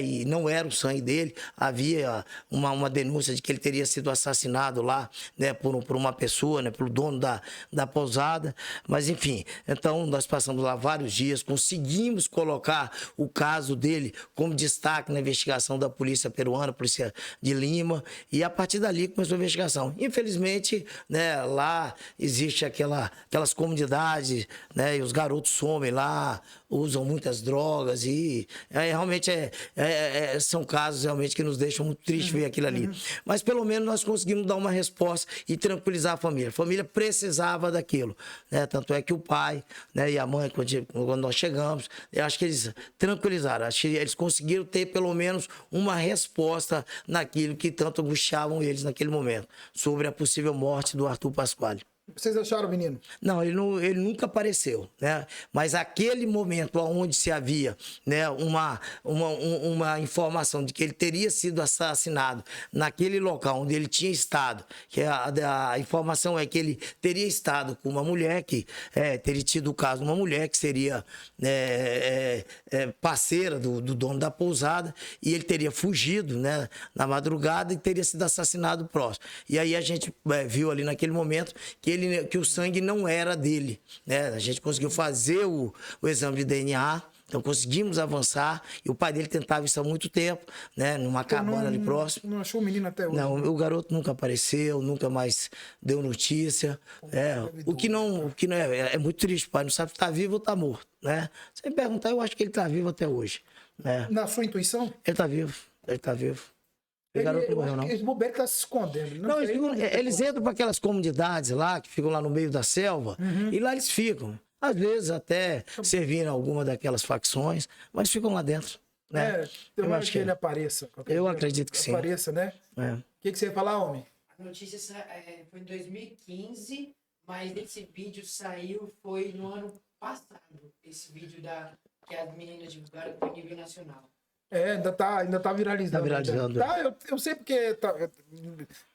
e não era o sangue dele. Havia uma denúncia de que ele teria sido assassinado lá, né, por uma pessoa, né, pelo dono da pousada. Mas, enfim, então nós passamos lá vários dias, conseguimos colocar o caso dele como destaque na investigação da polícia peruana, polícia de Lima, e a partir dali começou a investigação. Infelizmente, né, lá existe aquelas comunidades, né, e os garotos somem lá, usam muitas drogas e realmente são casos realmente que nos deixam muito tristes ver aquilo ali. Mas pelo menos nós conseguimos dar uma resposta e tranquilizar a família. A família precisava daquilo, né? Tanto é que o pai, né, e a mãe, quando nós chegamos, eu acho que eles tranquilizaram, acho que eles conseguiram ter pelo menos uma resposta naquilo que tanto angustiavam eles naquele momento, sobre a possível morte do Arthur Pasquale. Vocês acharam, menino? Não, ele nunca apareceu, né? Mas aquele momento onde se havia, né, uma informação de que ele teria sido assassinado naquele local onde ele tinha estado, que a informação é que ele teria estado com uma mulher que teria tido o caso de uma mulher que seria parceira do dono da pousada, e ele teria fugido, né, na madrugada e teria sido assassinado próximo. E aí a gente viu ali naquele momento que o sangue não era dele, né? A gente conseguiu fazer o exame de DNA, então conseguimos avançar, e o pai dele tentava isso há muito tempo, né? Numa cabana ali próximo. Não achou o menino até hoje? Não, o garoto nunca apareceu, nunca mais deu notícia. O que não é muito triste, o pai não sabe se está vivo ou está morto, né? Se me perguntar, eu acho que ele está vivo até hoje, né? Na sua intuição? Ele está vivo, ele está vivo. O garoto não morreu, não. Esse bobeiro tá se escondendo. Não, eles entram para aquelas comunidades lá, que ficam lá no meio da selva, e lá eles ficam. Às vezes até servindo alguma daquelas facções, mas ficam lá dentro. Né? Eu acho que ele apareça. Eu acredito que sim. Apareça, né? O que você ia falar, homem? A notícia foi em 2015, mas esse vídeo saiu foi no ano passado esse vídeo que as meninas divulgaram para nível nacional. Ainda tá viralizando. Tá viralizando. Eu sei porque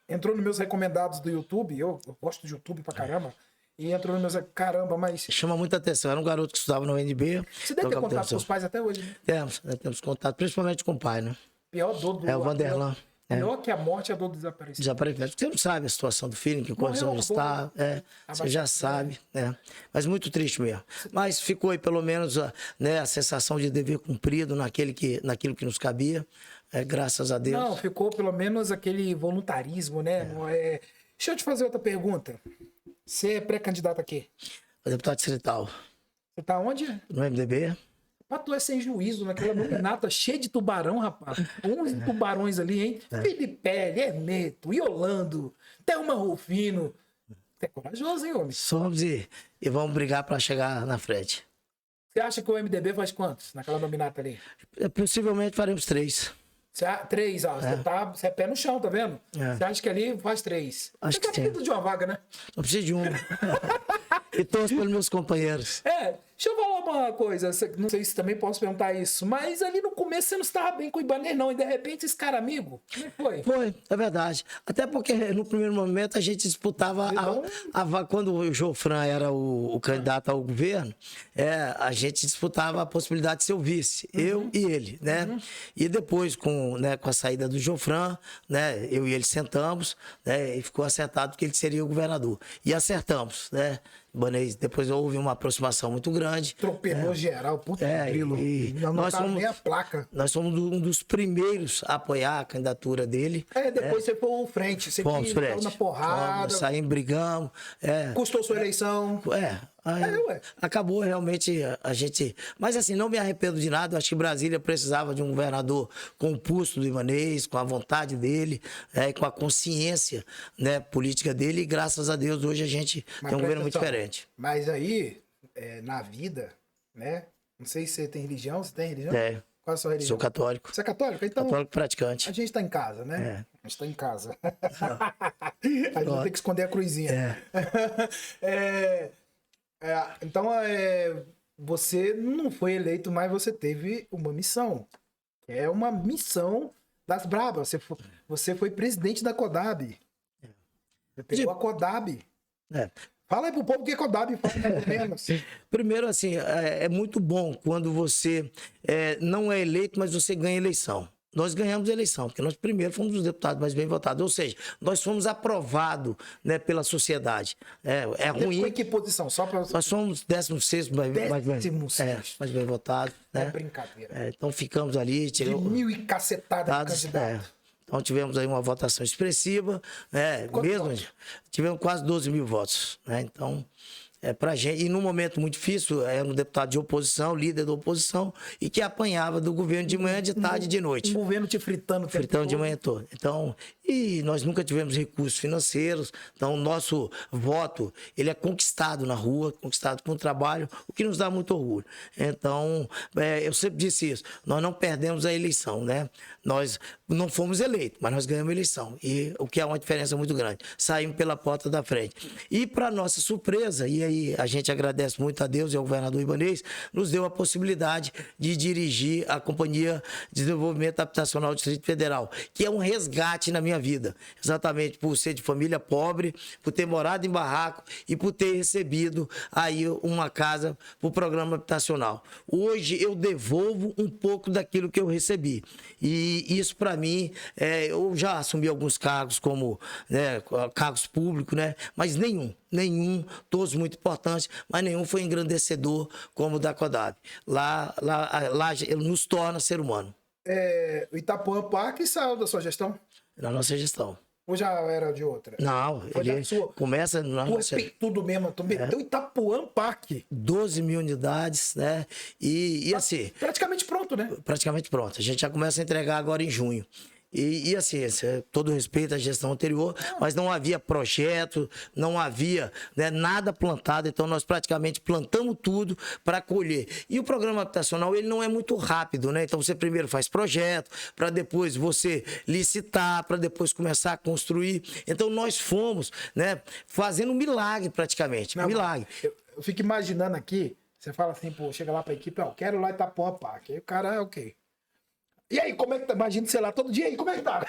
entrou nos meus recomendados do YouTube. Eu gosto de YouTube pra caramba. E entrou nos meus. Caramba, mas. Chama muita atenção. Era um garoto que estudava no UNB. Você deve ter contato com os pais até hoje, né? Temos contato, principalmente com o pai, né? Pior dor do. É o Vanderlan. Pior que a morte é a dor do desaparecido. Desaparecimento. Você não sabe a situação do filho, em que condição ele está. Você já sabe. Mas muito triste mesmo. Mas ficou aí pelo menos a sensação de dever cumprido naquilo que nos cabia. Graças a Deus. Não, ficou pelo menos aquele voluntarismo, né? Não é... Deixa eu te fazer outra pergunta. Você é pré-candidato a quê? O deputado distrital. Você tá onde? No MDB. Mas tu é sem juízo naquela nominata cheia de tubarão, rapaz. 11 tubarões ali, hein? Filipelli, Hermeto, Iolando, Thelma Rufino. Você é corajoso, hein, homem? Somos e vamos brigar para chegar na frente. Você acha que o MDB faz quantos naquela nominata ali? Possivelmente faremos 3. Três, ó. Você é pé no chão, tá vendo? Você acha que ali faz 3? Acho que sim. Precisa de uma vaga, né? Não preciso de uma. E torço pelos meus companheiros. Deixa eu falar uma coisa. Não sei se também posso perguntar isso, mas ali no começo você não estava bem com o Ibanez, não. E de repente esse cara amigo, como é que foi? Foi, é verdade. Até porque no primeiro momento a gente disputava quando o Jofran era o candidato ao governo, a gente disputava a possibilidade de ser o vice, eu e ele, né? E depois com a saída do Jofran, né? Eu e ele sentamos, né? E ficou acertado que ele seria o governador. E acertamos, né? Ibanez, depois houve uma aproximação muito grande. Atropelou geral, puta grilo. Nós somos nem a placa. Nós somos um dos primeiros a apoiar a candidatura dele. Depois você foi frente. Você ficou na porrada. Saímos, brigamos. Custou sua eleição. Acabou realmente a gente... Mas assim, não me arrependo de nada. Eu acho que Brasília precisava de um governador com o pulso do Ibanez, com a vontade dele, e com a consciência, né, política dele. E graças a Deus hoje a gente tem um governo muito diferente. Mas aí, na vida, né? Não sei se você tem religião. Você tem religião? Qual é a sua religião? Sou católico. Você é católico? Então, católico praticante. A gente tá em casa, né? A gente tá em casa. A gente tem que esconder a cruzinha. Então, você não foi eleito, mas você teve uma missão. É uma missão das brabas. Você foi presidente da CODAB. Você pegou a CODAB. Fala aí pro povo o que é CODAB, fala mais ou menos. Primeiro, assim, é muito bom quando você não é eleito, mas você ganha eleição. Nós ganhamos a eleição, porque nós primeiro fomos os deputados mais bem votados. Ou seja, nós fomos aprovados, né, pela sociedade. É ruim. Em que posição? Só pra... Nós somos 16º mais bem votados. Né? É brincadeira. Então ficamos ali. De 1.000 e cacetada de candidato. Então tivemos aí uma votação expressiva. Tivemos quase 12 mil votos. Né? Então... pra gente, e num momento muito difícil, era um deputado de oposição, líder da oposição, e que apanhava do governo de manhã, de tarde e de noite. Um governo te fritando. Fritando de manhã todo. Então, e nós nunca tivemos recursos financeiros, então o nosso voto, ele é conquistado na rua, conquistado com o trabalho, o que nos dá muito orgulho. Então, eu sempre disse isso, nós não perdemos a eleição, né? Nós não fomos eleitos, mas nós ganhamos a eleição, e o que é uma diferença muito grande. Saímos pela porta da frente. E para nossa surpresa, e aí a gente agradece muito a Deus e ao governador Ibanez, nos deu a possibilidade de dirigir a Companhia de Desenvolvimento Habitacional do Distrito Federal, que é um resgate na minha vida, exatamente por ser de família pobre, por ter morado em barraco e por ter recebido aí uma casa para o programa habitacional. Hoje eu devolvo um pouco daquilo que eu recebi, e isso para mim, eu já assumi alguns cargos como, né, cargos públicos, né, mas nenhum, todos muito importantes, mas nenhum foi engrandecedor como o da CODAB. Lá ele nos torna ser humano. O Itapuã Parque saiu da sua gestão? Na nossa gestão. Ou já era de outra? Não, ele começa na nossa... tudo mesmo, tu meteu Itapuã Parque. 12 mil unidades, né? E assim... Praticamente pronto, né? Praticamente pronto. A gente já começa a entregar agora em junho. E assim, todo respeito à gestão anterior, mas não havia projeto, não havia, né, nada plantado, então nós praticamente plantamos tudo para colher. E o programa habitacional, ele não é muito rápido, né? Então você primeiro faz projeto, para depois você licitar, para depois começar a construir. Então nós fomos, né, fazendo um milagre praticamente, milagre. Eu fico imaginando aqui, Você fala assim, pô, chega lá pra equipe, ó, quero lá Itapuã Park. Aí o cara, ok. E aí, como é que tá? Imagina, sei lá, todo dia aí, como é que tá?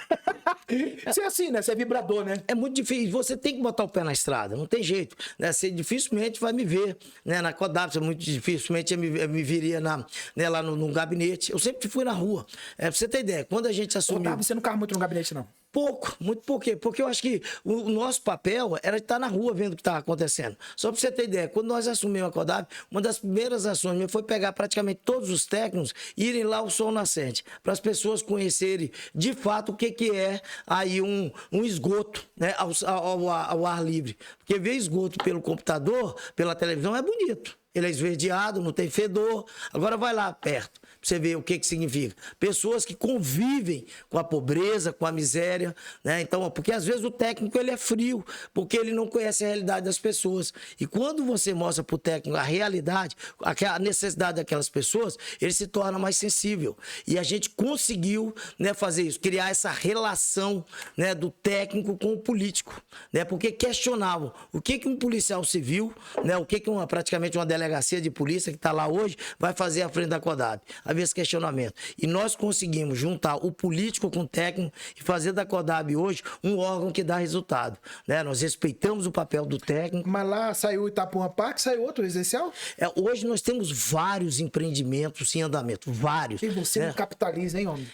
Você é assim, né? Você é vibrador, né? É muito difícil, você tem que botar o pé na estrada, não tem jeito. Né? Você dificilmente vai me ver, né? Na Codap, você muito dificilmente me viria né, lá no gabinete. Eu sempre fui na rua. Pra você ter ideia, quando a gente assumiu... Otávio, você não carro muito no gabinete, não. Pouco, muito por quê? Porque eu acho que o nosso papel era estar na rua vendo o que estava acontecendo. Só para você ter ideia, quando nós assumimos a Codab, uma das primeiras ações minhas foi pegar praticamente todos os técnicos e irem lá ao Sol Nascente, para as pessoas conhecerem de fato o que é aí um esgoto, né, ao ar livre. Porque ver esgoto pelo computador, pela televisão é bonito. Ele é esverdeado, não tem fedor. Agora vai lá perto, pra você ver o que significa. Pessoas que convivem com a pobreza, com a miséria, né? Então, porque às vezes o técnico ele é frio, porque ele não conhece a realidade das pessoas. E quando você mostra pro técnico a realidade, a necessidade daquelas pessoas, ele se torna mais sensível. E a gente conseguiu, né, fazer isso, criar essa relação, né, do técnico com o político, né? Porque questionavam o que um policial civil, né, o que praticamente uma delegacia de polícia que está lá hoje vai fazer à frente da Codab. Havia esse questionamento. E nós conseguimos juntar o político com o técnico e fazer da Codab hoje um órgão que dá resultado. Né? Nós respeitamos o papel do técnico. Mas lá saiu o Itapuã Park, saiu outro residencial? Hoje nós temos vários empreendimentos em andamento. Vários. E você né? não capitaliza, hein, homem?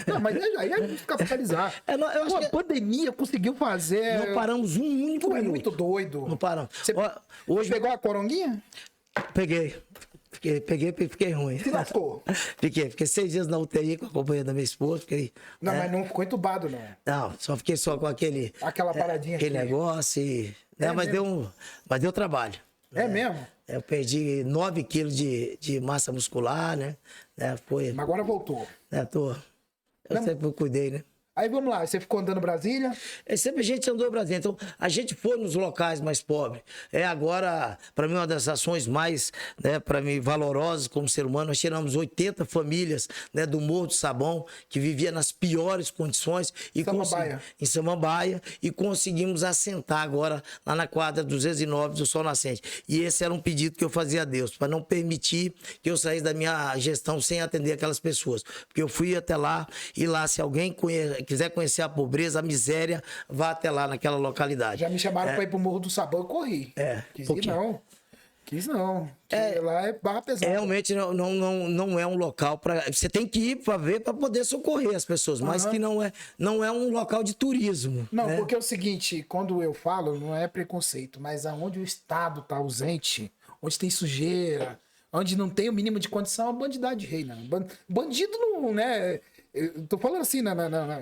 Não, mas aí é capitalizar. Eu acho a pandemia conseguiu fazer... Não paramos um único Pô, é minuto. muito doido. Não paramos. Você hoje pegou a coronguinha? Peguei. Fiquei ruim. Se lascou? Fiquei 6 dias na UTI com a companhia da minha esposa. Não, mas não ficou entubado, não. Não, fiquei só com aquela paradinha aquele aqui. negócio. Né, mas deu trabalho. É mesmo? Eu perdi 9 quilos de massa muscular, né? Foi. Mas agora voltou. Eu sempre cuidei, né? Aí vamos lá, você ficou andando Brasília? Sempre a gente andou em Brasília. Então, a gente foi nos locais mais pobres. Agora, para mim, uma das ações mais, né, para mim, valorosas como ser humano, nós tiramos 80 famílias, né, do Morro do Sabão, que vivia nas piores condições. Em Samambaia. E conseguimos assentar agora lá na quadra 209 do Sol Nascente. E esse era um pedido que eu fazia a Deus, para não permitir que eu saísse da minha gestão sem atender aquelas pessoas. Porque eu fui até lá, e lá, se alguém quiser conhecer a pobreza, a miséria, vá até lá naquela localidade. Já me chamaram para ir pro Morro do Sabão, eu corri. Quis não. Lá é barra pesada. Realmente não é um local para... Você tem que ir para ver, para poder socorrer as pessoas, mas que não é um local de turismo. Não, né? porque é o seguinte, quando eu falo, não é preconceito, mas aonde o Estado tá ausente, onde tem sujeira, onde não tem o mínimo de condição, é uma bandidade reina. Bandido não, né... Eu tô falando assim,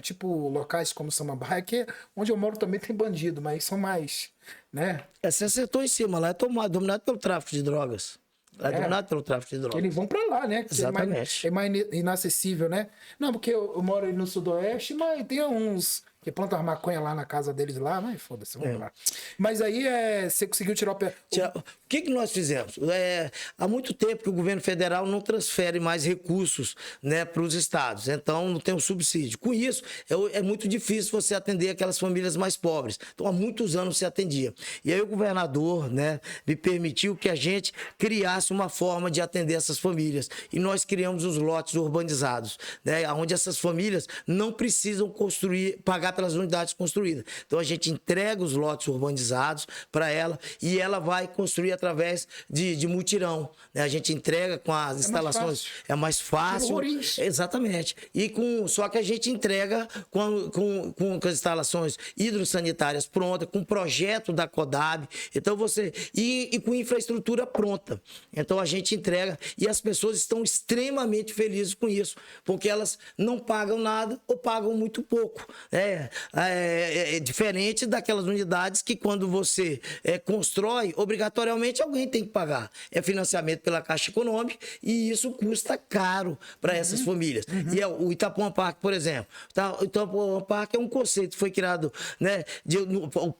tipo, locais como Samambaia, que onde eu moro também tem bandido, mas são mais, né? Você acertou em cima, lá é dominado pelo tráfico de drogas. Dominado pelo tráfico de drogas. Eles vão pra lá, né? Exatamente. É mais inacessível, né? Não, porque eu moro aí no Sudoeste, mas tem uns que plantam maconha lá na casa deles lá, mas foda-se, vamos lá. Mas aí você conseguiu tirar o pé. O que nós fizemos? Há muito tempo que o governo federal não transfere mais recursos, né, para os estados, então não tem um subsídio. Com isso, é muito difícil você atender aquelas famílias mais pobres. Então, há muitos anos se atendia. E aí o governador, né, me permitiu que a gente criasse uma forma de atender essas famílias. E nós criamos os lotes urbanizados, né, onde essas famílias não precisam pagar pelas unidades construídas. Então, a gente entrega os lotes urbanizados para ela e ela vai construir através de mutirão. Né? A gente entrega com as instalações. É mais fácil. Exatamente. Só que a gente entrega com as instalações hidrossanitárias prontas, com o projeto da Codab. Então e com infraestrutura pronta. Então a gente entrega e as pessoas estão extremamente felizes com isso, porque elas não pagam nada ou pagam muito pouco. É diferente daquelas unidades que quando você constrói, obrigatoriamente alguém tem que pagar. É financiamento pela Caixa Econômica e isso custa caro para essas famílias. E o Itapuã Park, por exemplo. O Itapuã Park é um conceito que foi criado, né?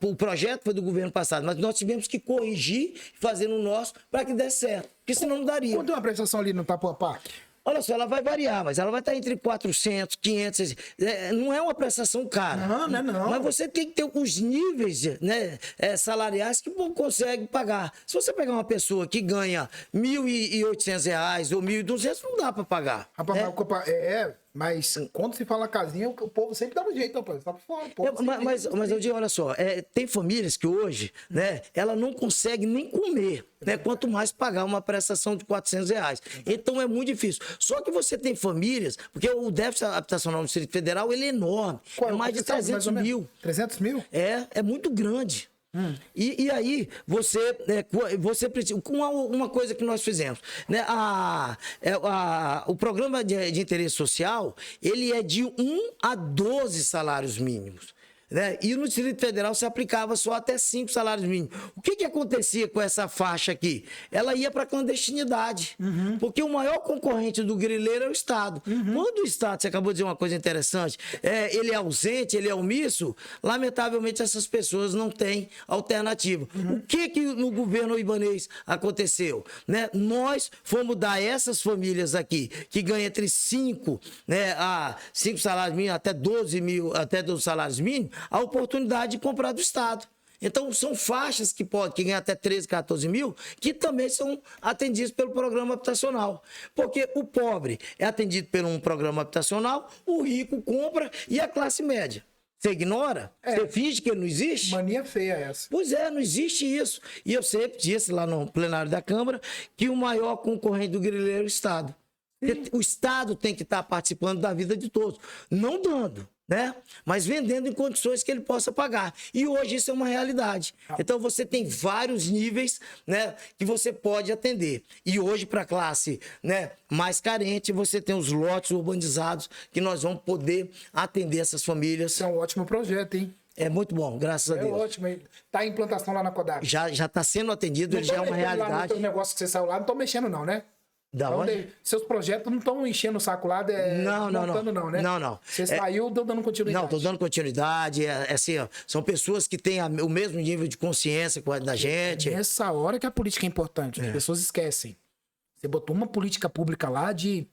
O projeto foi do governo passado, mas nós tivemos que corrigir e fazer no nosso para que desse certo. Porque senão não daria. Quanto é uma prestação ali no Itapuã Park? Olha só, ela vai variar, mas ela vai estar entre 400, 500, não é uma prestação cara. Não. Mas você tem que ter os níveis, né, salariais que consegue pagar. Se você pegar uma pessoa que ganha R$ 1.800 ou 1.200, não dá para pagar. Mas quando se fala casinha, o povo sempre dá um jeito, rapaz. Tá por fora, Mas eu digo, olha só, tem famílias que hoje, né, ela não consegue nem comer, né, quanto mais pagar uma prestação de R$ 400. Então é muito difícil. Só que você tem famílias, porque o déficit habitacional no Distrito Federal, ele é enorme. É mais de 300 mil. 300 mil? É muito grande. E aí, você precisa. Uma coisa que nós fizemos, né? O programa de interesse social, ele é de 1 a 12 salários mínimos. Né? E no Distrito Federal se aplicava só até 5 salários mínimos. O que acontecia com essa faixa aqui? Ela ia para a clandestinidade. Porque o maior concorrente do grileiro é o Estado. Quando o Estado, você acabou de dizer uma coisa interessante, ele é ausente, ele é omisso, lamentavelmente essas pessoas não têm alternativa. O que no governo ibanês aconteceu? Né? Nós fomos dar a essas famílias aqui, que ganham entre 5, né, a 5 salários mínimos, até 12 salários mínimos, a oportunidade de comprar do Estado. Então, são faixas que ganham até 13, 14 mil, que também são atendidas pelo programa habitacional. Porque o pobre é atendido por um programa habitacional, o rico compra e a classe média. Você ignora? Você finge que ele não existe? Mania feia essa. Pois não existe isso. E eu sempre disse lá no plenário da Câmara que o maior concorrente do grileiro é o Estado. O Estado tem que estar participando da vida de todos, não dando, né? Mas vendendo em condições que ele possa pagar. E hoje isso é uma realidade. Então você tem vários níveis, né, que você pode atender. E hoje, para a classe, né, mais carente, você tem os lotes urbanizados que nós vamos poder atender essas famílias. Isso é um ótimo projeto, hein? É muito bom, graças a Deus. É ótimo. Está em implantação lá na Codab. Já está sendo atendido, ele já é uma realidade. Os negócios que você saiu lá não estão mexendo não, né? Da onde? Seus projetos não estão enchendo o saco lá, não, né? Não. Você saiu dando continuidade. Não, estou dando continuidade. Assim, ó, são pessoas que têm o mesmo nível de consciência da gente. Nessa hora que a política é importante, as pessoas esquecem. Você botou uma política pública lá de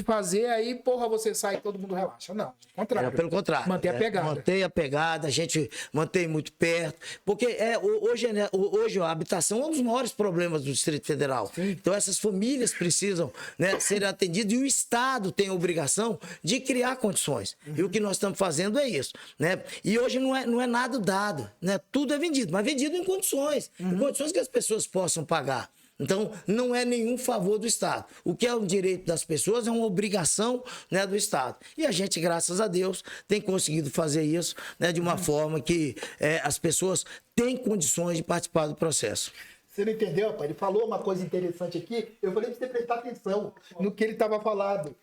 fazer, aí, porra, você sai e todo mundo relaxa. Não, contrário. Pelo contrário. Manter a pegada. Manter a pegada, a gente mantém muito perto. Porque hoje a habitação é um dos maiores problemas do Distrito Federal. Sim. Então essas famílias precisam, né, ser atendidas e o Estado tem a obrigação de criar condições. E o que nós estamos fazendo é isso. Né? E hoje não é nada dado. Né? Tudo é vendido, mas vendido em condições. Em condições que as pessoas possam pagar. Então, não é nenhum favor do Estado. O que é um direito das pessoas é uma obrigação, né, do Estado. E a gente, graças a Deus, tem conseguido fazer isso, né, de uma forma que as pessoas têm condições de participar do processo. Você não entendeu, rapaz? Ele falou uma coisa interessante aqui. Eu falei pra você prestar atenção no que ele estava falando.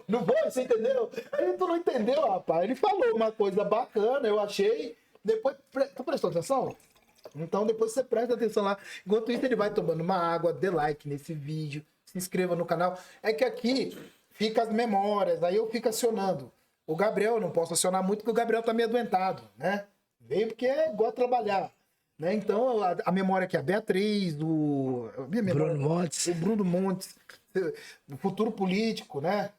Não foi? Você entendeu? Aí tu não entendeu, rapaz. Ele falou uma coisa bacana, eu achei. Depois, tu prestou atenção? Então depois você presta atenção lá. Enquanto isso, ele vai tomando uma água, dê like nesse vídeo, se inscreva no canal. É que aqui fica as memórias, aí eu fico acionando. O Gabriel, eu não posso acionar muito porque o Gabriel tá meio adoentado, né? Veio porque gosta de trabalhar. Né? Então, a memória aqui, a Beatriz, Bruno Montes. O Bruno Montes, o futuro político, né?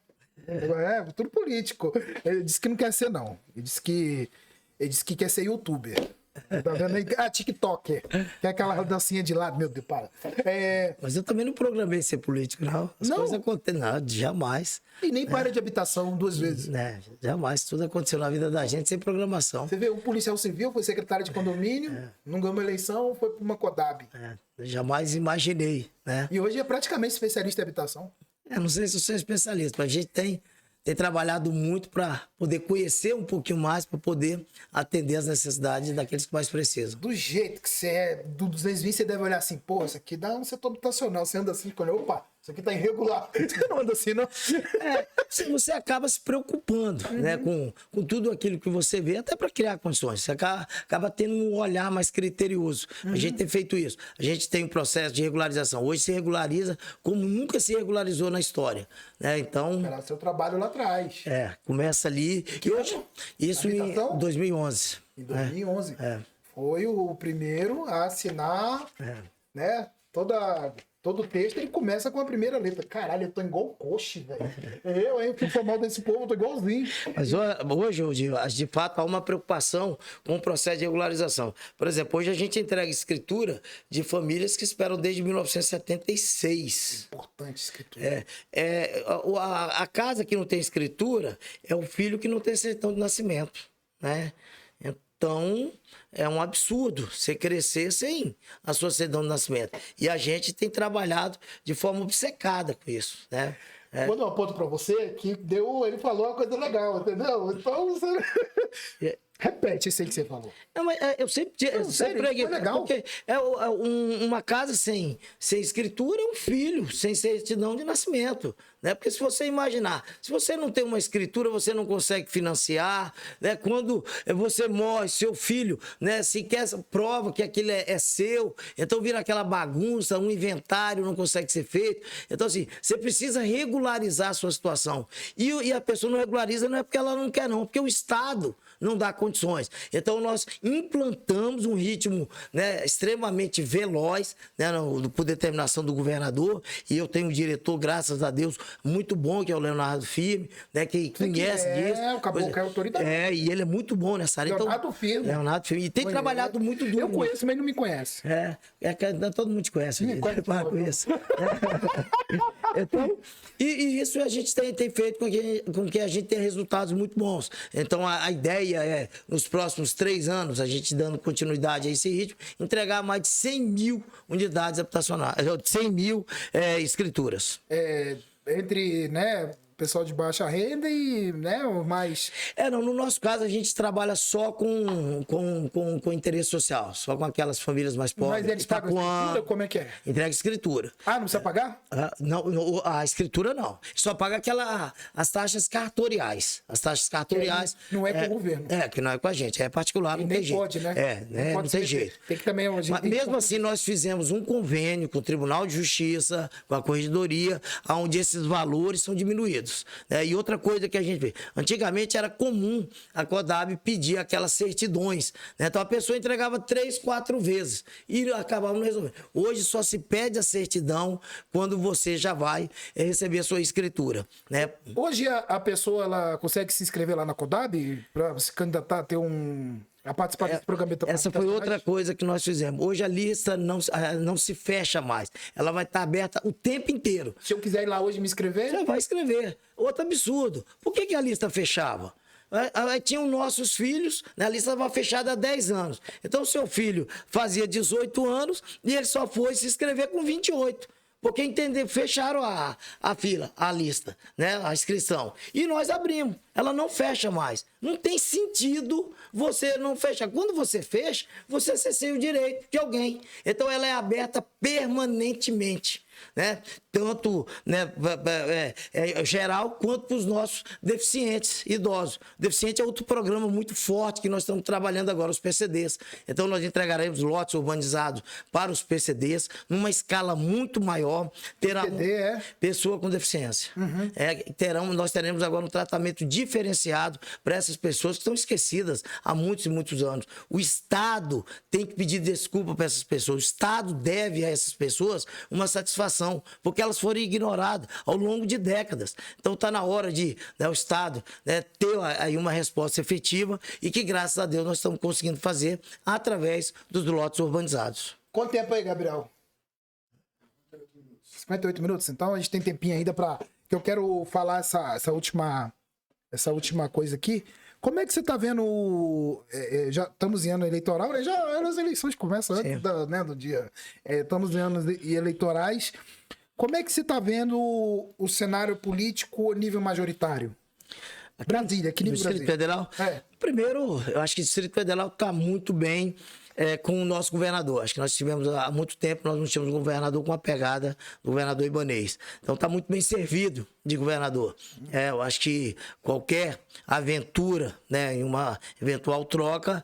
Futuro político. Ele disse que não quer ser, não. Ele disse que quer ser youtuber. Tá vendo aí? TikToker. Que é aquela dancinha de lado. Meu Deus, para. Mas eu também não programei ser político, não. As coisas acontecem, não, jamais. E nem para de habitação 2 vezes. Jamais. Tudo aconteceu na vida da gente sem programação. Você vê, um policial civil foi secretário de condomínio, não ganhou uma eleição, foi para uma Codab. Jamais imaginei, né? E hoje é praticamente especialista em habitação. Não sei se eu sou especialista, mas a gente tem trabalhado muito para poder conhecer um pouquinho mais, para poder atender as necessidades daqueles que mais precisam. Do jeito que você é, do 220, você deve olhar assim, pô, isso aqui dá um setor habitacional. Você anda assim, quando opa, isso aqui tá irregular. Você não anda assim, não? Você acaba se preocupando, né, com tudo aquilo que você vê, até para criar condições. Você acaba tendo um olhar mais criterioso. A gente tem feito isso. A gente tem um processo de regularização. Hoje se regulariza como nunca se regularizou na história. Né? Então... Era seu trabalho lá atrás. Começa ali. E hoje, isso em 2011. Em 2011. Foi o primeiro a assinar, né? Todo Todo texto ele começa com a primeira letra. Caralho, eu tô igual coche, velho. Eu, hein? Fui falar mal desse povo, eu tô igualzinho. Mas hoje, de fato, há uma preocupação com o processo de regularização. Por exemplo, hoje a gente entrega escritura de famílias que esperam desde 1976. Importante escritura. A casa que não tem escritura é o filho que não tem certidão de nascimento, né? Então, é um absurdo você crescer sem a sua certidão de nascimento. E a gente tem trabalhado de forma obcecada com isso, né? Vou dar um ponto pra você que ele falou uma coisa legal, entendeu? Então, você... Repete isso aí que você falou. Não, mas eu sempre Sério, preguei, foi legal. porque uma casa sem escritura é um filho sem certidão de nascimento, né? Porque se você imaginar, se você não tem uma escritura, você não consegue financiar, né? Quando você morre, seu filho, né, sequer prova que aquilo é seu, então vira aquela bagunça, um inventário não consegue ser feito. Então, assim, você precisa regularizar a sua situação. E a pessoa não regulariza não é porque ela não quer, não, porque o Estado não dá condições. Então, nós implantamos um ritmo, né, extremamente veloz, né, por determinação do governador, e eu tenho um diretor, graças a Deus, muito bom, que é o Leonardo Firme, né, que conhece disso. O caboclo é autoridade. E ele é muito bom nessa área. Leonardo Firme. Leonardo Firme. E tem trabalhado muito duro. Eu conheço, mas não me conhece. Todo mundo te conhece. Me conhece, Para com isso. Então, e isso a gente tem feito com que a gente tenha resultados muito bons. Então, a ideia é, nos próximos 3 anos, a gente dando continuidade a esse ritmo, entregar mais de 100 mil unidades habitacionais, 100 mil escrituras. Entre, né, pessoal de baixa renda e, né, mais... No nosso caso, a gente trabalha só com interesse social, só com aquelas famílias mais pobres. Mas eles pagam escritura? Como é que é? Entrega escritura. Não precisa pagar? Não, a escritura não. Só paga as taxas cartoriais. As taxas cartoriais... Não é com o governo. Que não é com a gente, é particular, não tem jeito. Pode, né? Não tem jeito. Tem que também... Mas mesmo assim, nós fizemos um convênio com o Tribunal de Justiça, com a Corregedoria, onde esses valores são diminuídos. E outra coisa que a gente vê, antigamente era comum a CODAB pedir aquelas certidões, né? Então a pessoa entregava 3, 4 vezes e acabava não resolvendo. Hoje só se pede a certidão quando você já vai receber a sua escritura, né? Hoje a pessoa ela consegue se inscrever lá na CODAB para se candidatar a ter a participar desse programa. Essa foi outra coisa que nós fizemos. Hoje a lista não se fecha mais. Ela vai estar aberta o tempo inteiro. Se eu quiser ir lá hoje me inscrever? Já vai escrever. Outro absurdo. Por que a lista fechava? Tinham nossos filhos, né? A lista estava fechada há 10 anos. Então, seu filho fazia 18 anos e ele só foi se inscrever com 28. Porque fecharam a fila, a lista, né? A inscrição. E nós abrimos. Ela não fecha mais. Não tem sentido você não fechar. Quando você fecha, você cessa o direito de alguém. Então ela é aberta permanentemente, né? Tanto, né, geral quanto para os nossos deficientes idosos. Deficiente é outro programa muito forte que nós estamos trabalhando agora, os PCDs. Então nós entregaremos lotes urbanizados para os PCDs numa escala muito maior. Terá pessoa com deficiência. Nós teremos agora um tratamento diferenciado para essas pessoas que estão esquecidas há muitos e muitos anos. O Estado tem que pedir desculpa para essas pessoas. O Estado deve a essas pessoas uma satisfação, porque elas foram ignoradas ao longo de décadas. Então está na hora de o Estado, né, ter aí uma resposta efetiva e que, graças a Deus, nós estamos conseguindo fazer através dos lotes urbanizados. Quanto tempo aí, Gabriel? 58 minutos? Então a gente tem tempinho ainda para... Eu quero falar essa última coisa aqui. Como é que você está vendo? Já estamos em ano eleitoral, né? Já as eleições começam antes do dia. Estamos em anos eleitorais. Como é que você está vendo o cenário político a nível majoritário? Brasília, aqui no Distrito Federal? Primeiro, eu acho que o Distrito Federal está muito bem com o nosso governador. Acho que nós tivemos há muito tempo, nós não tínhamos um governador com a pegada do governador Ibanez. Então está muito bem servido de governador. Eu acho que qualquer aventura, né, em uma eventual troca,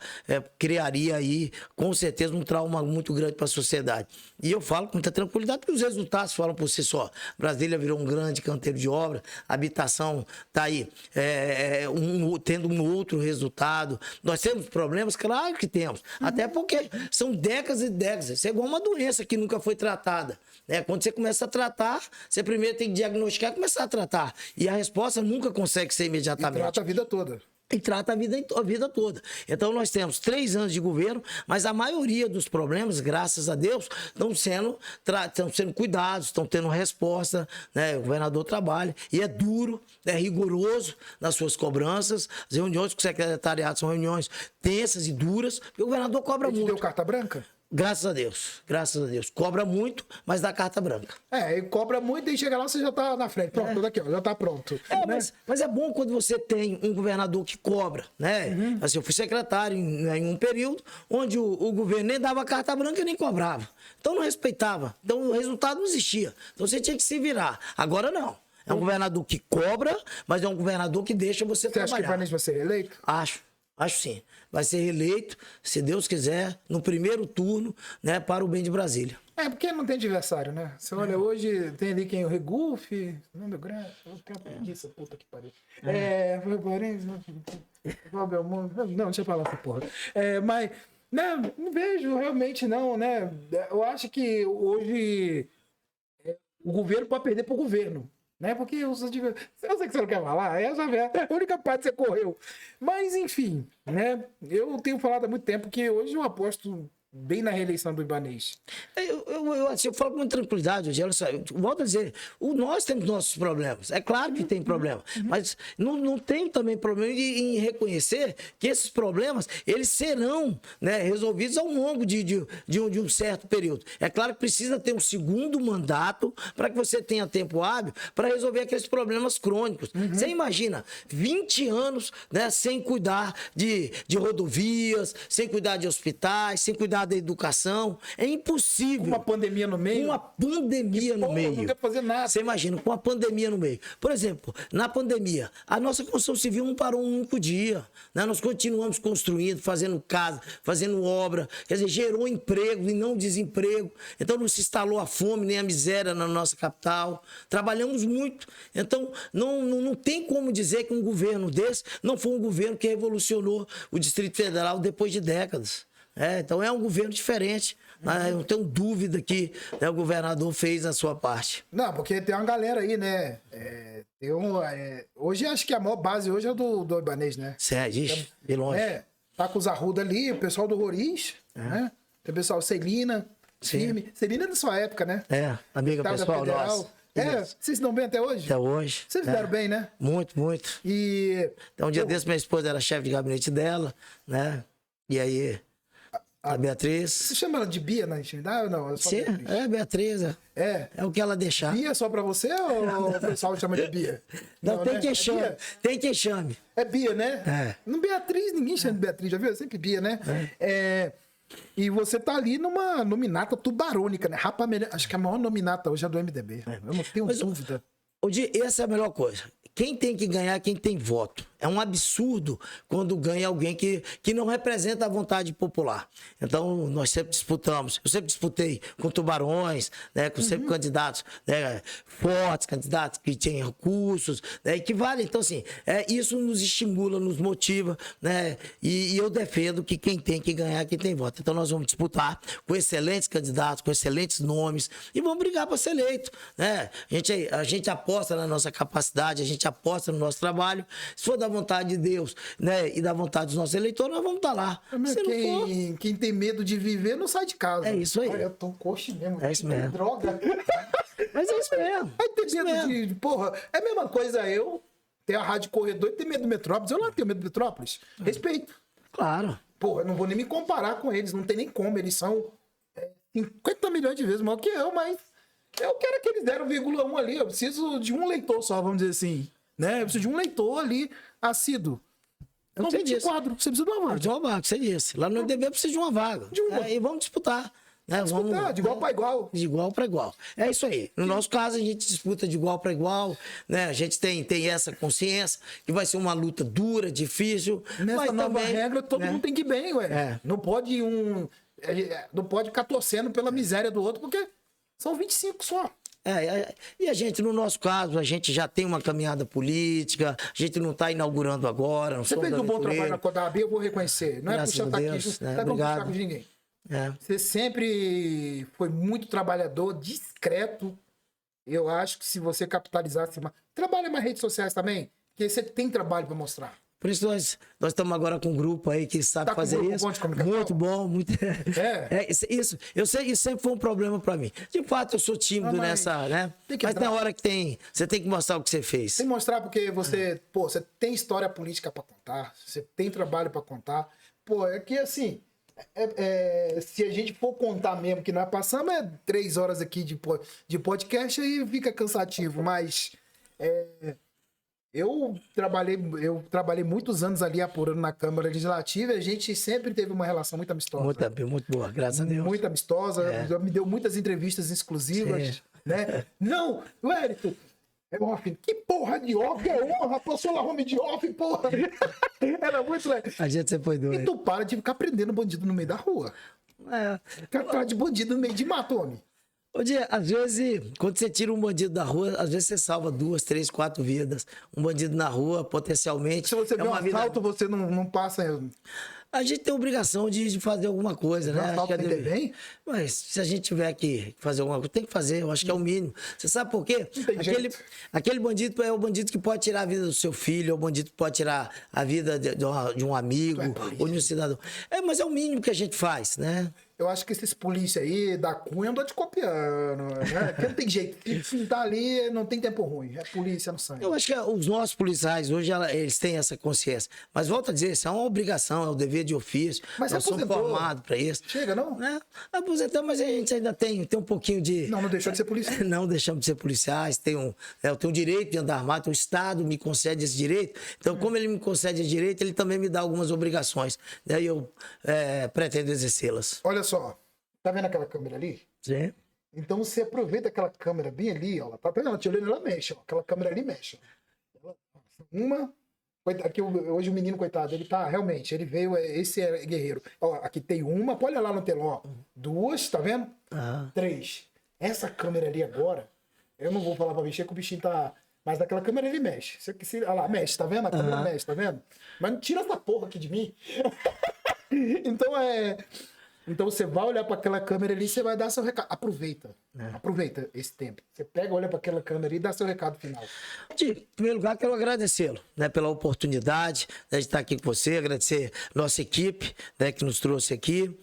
criaria aí, com certeza, um trauma muito grande para a sociedade. E eu falo com muita tranquilidade, porque os resultados falam por si só. Brasília virou um grande canteiro de obra, a habitação está aí tendo um outro resultado. Nós temos problemas? Claro que temos. Até por ok. São décadas e décadas. Isso é igual uma doença que nunca foi tratada. Né? Quando você começa a tratar, você primeiro tem que diagnosticar e começar a tratar. E a resposta nunca consegue ser E imediatamente. trata a vida toda. E trata a vida toda. Então, nós temos 3 anos de governo, mas a maioria dos problemas, graças a Deus, estão sendo cuidados, estão tendo resposta, né? O governador trabalha, e é duro, é rigoroso nas suas cobranças. As reuniões com o secretariado são reuniões tensas e duras, porque o governador cobra Ele te muito. deu carta branca? Graças a Deus, graças a Deus. Cobra muito, mas dá carta branca. Ele cobra muito e chega lá, você já tá na frente. Pronto, tudo aqui, ó, já tá pronto. Né? Mas é bom quando você tem um governador que cobra, né? Assim, eu fui secretário em um período onde o governo nem dava carta branca e nem cobrava. Então não respeitava. Então o resultado não existia. Então você tinha que se virar. Agora não. É um governador que cobra, mas é um governador que deixa você trabalhar. Você acha que o Ibanez vai ser eleito? Acho sim. Vai ser reeleito, se Deus quiser, no primeiro turno, né, para o bem de Brasília. Porque não tem adversário, né? Você olha hoje, tem ali quem? O Regufe, Fernando Grande, essa puta que pariu. Não, deixa eu falar essa porra. Mas, né, não vejo realmente não, né? Eu acho que hoje o governo pode perder pro governo. Né? Porque eu sei que você não quer falar, essa é a única parte que você correu. Mas, enfim, né? Eu tenho falado há muito tempo que hoje eu aposto bem na reeleição do Ibanez. Eu falo com muita tranquilidade, eu volto a dizer, nós temos nossos problemas. É claro que tem problema, mas não tem também problema em reconhecer que esses problemas, eles serão, né, resolvidos ao longo de um certo período. É claro que precisa ter um segundo mandato para que você tenha tempo hábil para resolver aqueles problemas crônicos. Você imagina, 20 anos, né, sem cuidar de rodovias, sem cuidar de hospitais, sem cuidar da educação, é impossível. Uma pandemia no meio? Uma pandemia no meio. Não quer fazer nada. Você imagina, com a pandemia no meio. Por exemplo, na pandemia, a nossa construção civil não parou um único dia. Né? Nós continuamos construindo, fazendo casa, fazendo obra. Quer dizer, gerou emprego e não desemprego. Então não se instalou a fome nem a miséria na nossa capital. Trabalhamos muito. Então não tem como dizer que um governo desse não foi um governo que revolucionou o Distrito Federal depois de décadas. Então é um governo diferente. Eu não tenho dúvida que, né, o governador fez a sua parte. Não, porque tem uma galera aí, né? Hoje acho que a maior base hoje é do Ibanez, né? Sério, de longe. Tá com os Arruda ali, o pessoal do Roriz, né? Tem o pessoal Celina, firme. Celina é da sua época, né? Amiga pessoal nossa. Vocês estão bem até hoje? Até hoje. Vocês fizeram bem, né? Muito, muito. Então, um dia desse, minha esposa era chefe de gabinete dela, né? E aí, a Beatriz... Você chama ela de Bia na intimidade ou não? Sim, Beatriz. É o que ela deixar. Bia só pra você ou o pessoal chama de Bia? Não, tem quem chame. Tem quem chame. É Bia, né? Não Beatriz, ninguém chama de Beatriz, já viu? É sempre Bia, né? E você tá ali numa nominata tubarônica, né? Acho que a maior nominata hoje é do MDB. Eu não tenho dúvida. Essa é a melhor coisa. Quem tem que ganhar é quem tem voto. É um absurdo quando ganha alguém que não representa a vontade popular. Então, nós sempre disputamos. Eu sempre disputei com tubarões, né, com sempre candidatos, né, fortes, candidatos que têm recursos, né, e que valem. Então, assim, isso nos estimula, nos motiva, né, e eu defendo que quem tem que ganhar é quem tem voto. Então, nós vamos disputar com excelentes candidatos, com excelentes nomes, e vamos brigar para ser eleito. Né? A gente aposta na nossa capacidade, a gente aposta no nosso trabalho. Se for da vontade de Deus, né, e da vontade dos nossos eleitores, nós vamos estar lá. Quem tem medo de viver não sai de casa. É isso aí. Eu tô coxa mesmo. É isso mesmo. Droga. Mas é isso mesmo. Aí tem medo de... Porra, é a mesma coisa eu ter a Rádio Corredor e ter medo do Metrópolis. Eu não tenho medo do Metrópolis. Respeito. Claro. Porra, eu não vou nem me comparar com eles. Não tem nem como. Eles são 50 milhões de vezes maior que eu, mas eu quero aqueles 0,1 ali. Eu preciso de um leitor só, vamos dizer assim. Né? Eu preciso de um leitor ali assíduo. Não tem de quadro, você precisa de uma vaga. De uma vaga, você disse. Lá no MDB precisa de uma vaga. E vamos disputar. Né? De igual para igual. De igual para igual. É isso aí. No nosso caso, a gente disputa de igual para igual. Né? A gente tem essa consciência que vai ser uma luta dura, difícil. Nessa nova regra, todo mundo tem que ir bem, ué. Não pode não pode ficar torcendo pela miséria do outro, porque são 25 só. E a gente, no nosso caso, a gente já tem uma caminhada política, a gente não está inaugurando agora. Você fez um bom trabalho na Codab, eu vou reconhecer. Não é puxar taquinho, não é puxar com ninguém. É. Você sempre foi muito trabalhador, discreto. Eu acho que se você capitalizasse mais... Trabalha mais redes sociais também, porque você tem trabalho para mostrar. Por isso nós estamos agora com um grupo aí que sabe Tá com um fazer grupo isso. bom de comunicação? Muito bom, muito. É. Isso. Eu sei, isso sempre foi um problema para mim. De fato, eu sou tímido Mas nessa, né? tem que Mas entrar. na hora que você tem que mostrar o que você fez. Tem que mostrar porque você, pô, você tem história política para contar, você tem trabalho para contar. Pô, é que assim, se a gente for contar mesmo que nós passamos, 3 horas aqui de podcast, aí fica cansativo, mas eu trabalhei muitos anos ali apurando na Câmara Legislativa e a gente sempre teve uma relação muito amistosa. Muito boa, graças a Deus. Muito amistosa, É. me deu muitas entrevistas exclusivas, Sim. né? Não, Wellington, off, que porra de off, é honra, passou lá home de off, porra. Era muito legal. A gente sempre foi E doido. tu para de ficar prendendo bandido no meio da rua. É. Ficar atrás de bandido no meio de mato, homem. Ô, Dia, às vezes, quando você tira um bandido da rua, às vezes você salva 2, 3, 4 vidas. Um bandido na rua, potencialmente. Se você vê um vida. assalto, você não passa. A gente tem a obrigação de fazer alguma coisa, Um né? assalto Acho que tem que ter bem? Mas se a gente tiver que fazer alguma coisa, tem que fazer, eu acho que é o mínimo. Você sabe por quê? tem jeito. Aquele bandido é o bandido que pode tirar a vida do seu filho, é o bandido que pode tirar a vida de um amigo ou de um cidadão. Mas é o mínimo que a gente faz, né? Eu acho que esses polícia aí da Cunha andam te copiando, né? Porque não tem jeito. Se tá ali, não tem tempo ruim. É polícia no sangue. Eu acho que os nossos policiais hoje, eles têm essa consciência. Mas volto a dizer, isso é uma obrigação, é um dever de ofício. Mas você nós somos aposentou. formados para isso. Chega, não? Né? Aposentamos, mas a gente ainda tem um pouquinho de... Não deixou de ser polícia. Não deixamos de ser policiais, eu tenho o direito de andar armado, o Estado me concede esse direito. Então, como ele me concede esse direito, ele também me dá algumas obrigações. Daí eu pretendo exercê-las. Olha só. Tá vendo aquela câmera ali? Sim. Então você aproveita aquela câmera bem ali, ó. Tá vendo? Ela te olhando, ela mexe, ó. Aquela câmera ali mexe. Aqui hoje o menino, coitado, ele tá realmente, ele veio, esse é guerreiro. Ó, aqui tem uma, olha lá no telão, ó. 2, tá vendo? 3. Essa câmera ali agora, eu não vou falar pra mexer, que o bichinho tá. Mas naquela câmera ele mexe. Olha lá, mexe, tá vendo? A câmera mexe, tá vendo? Mas não tira essa porra aqui de mim. Então você vai olhar para aquela câmera ali e você vai dar seu recado. Aproveita esse tempo. Você pega, olha para aquela câmera e dá seu recado final. Em primeiro lugar, quero agradecê-lo, né, pela oportunidade, né, de estar aqui com você, agradecer nossa equipe, né, que nos trouxe aqui,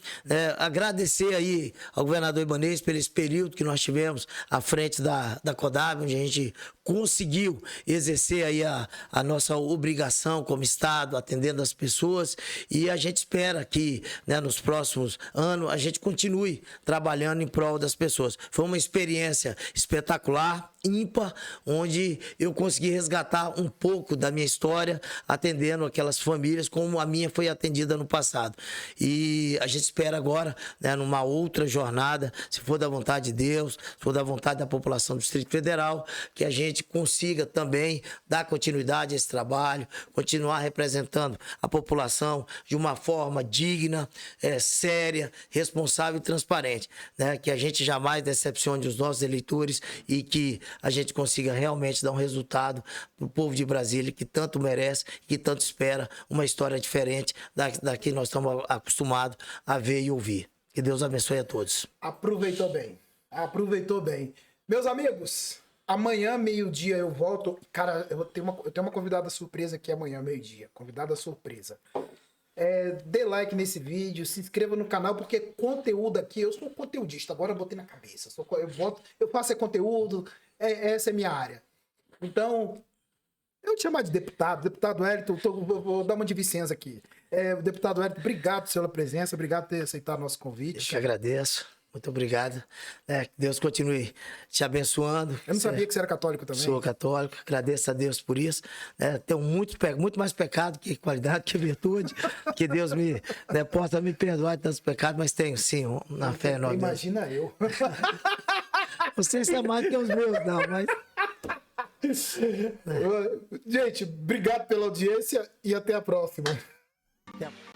agradecer aí ao governador Ibanez pelo esse período que nós tivemos à frente da CODAB, onde a gente conseguiu exercer aí a nossa obrigação como Estado, atendendo as pessoas, e a gente espera que, né, nos próximos anos a gente continue trabalhando em prol das pessoas. Foi uma experiência espetacular, ímpar, onde eu consegui resgatar um pouco da minha história, atendendo aquelas famílias como a minha foi atendida no passado. E a gente espera agora, né, numa outra jornada, se for da vontade de Deus, se for da vontade da população do Distrito Federal, que a gente consiga também dar continuidade a esse trabalho, continuar representando a população de uma forma digna, séria, responsável e transparente, né? Que a gente jamais decepcione os nossos eleitores e que a gente consiga realmente dar um resultado para o povo de Brasília que tanto merece, que tanto espera uma história diferente da que nós estamos acostumados a ver e ouvir. Que Deus abençoe a todos. Aproveitou bem. Meus amigos, amanhã, meio-dia, eu volto. Cara, eu tenho uma convidada surpresa aqui amanhã, meio-dia. Convidada surpresa. Dê like nesse vídeo, se inscreva no canal, porque conteúdo aqui, eu sou conteudista, agora eu botei na cabeça. Eu faço conteúdo, essa é minha área. Então, eu te chamar de deputado Wellington, vou dar uma de Vicenza aqui. Deputado Wellington, obrigado pela presença, obrigado por ter aceitado o nosso Eu convite. que agradeço. Muito obrigado. Que Deus continue te abençoando. Eu não sabia que você era católico também. Sou católico, agradeço a Deus por isso. Tenho muito mais pecado que qualidade, que virtude. Que Deus possa me perdoar de tantos pecados, mas tenho sim, na fé em nós. Imagina eu. Você é mais que os meus, não, mas. Gente, obrigado pela audiência e até a próxima. Até a...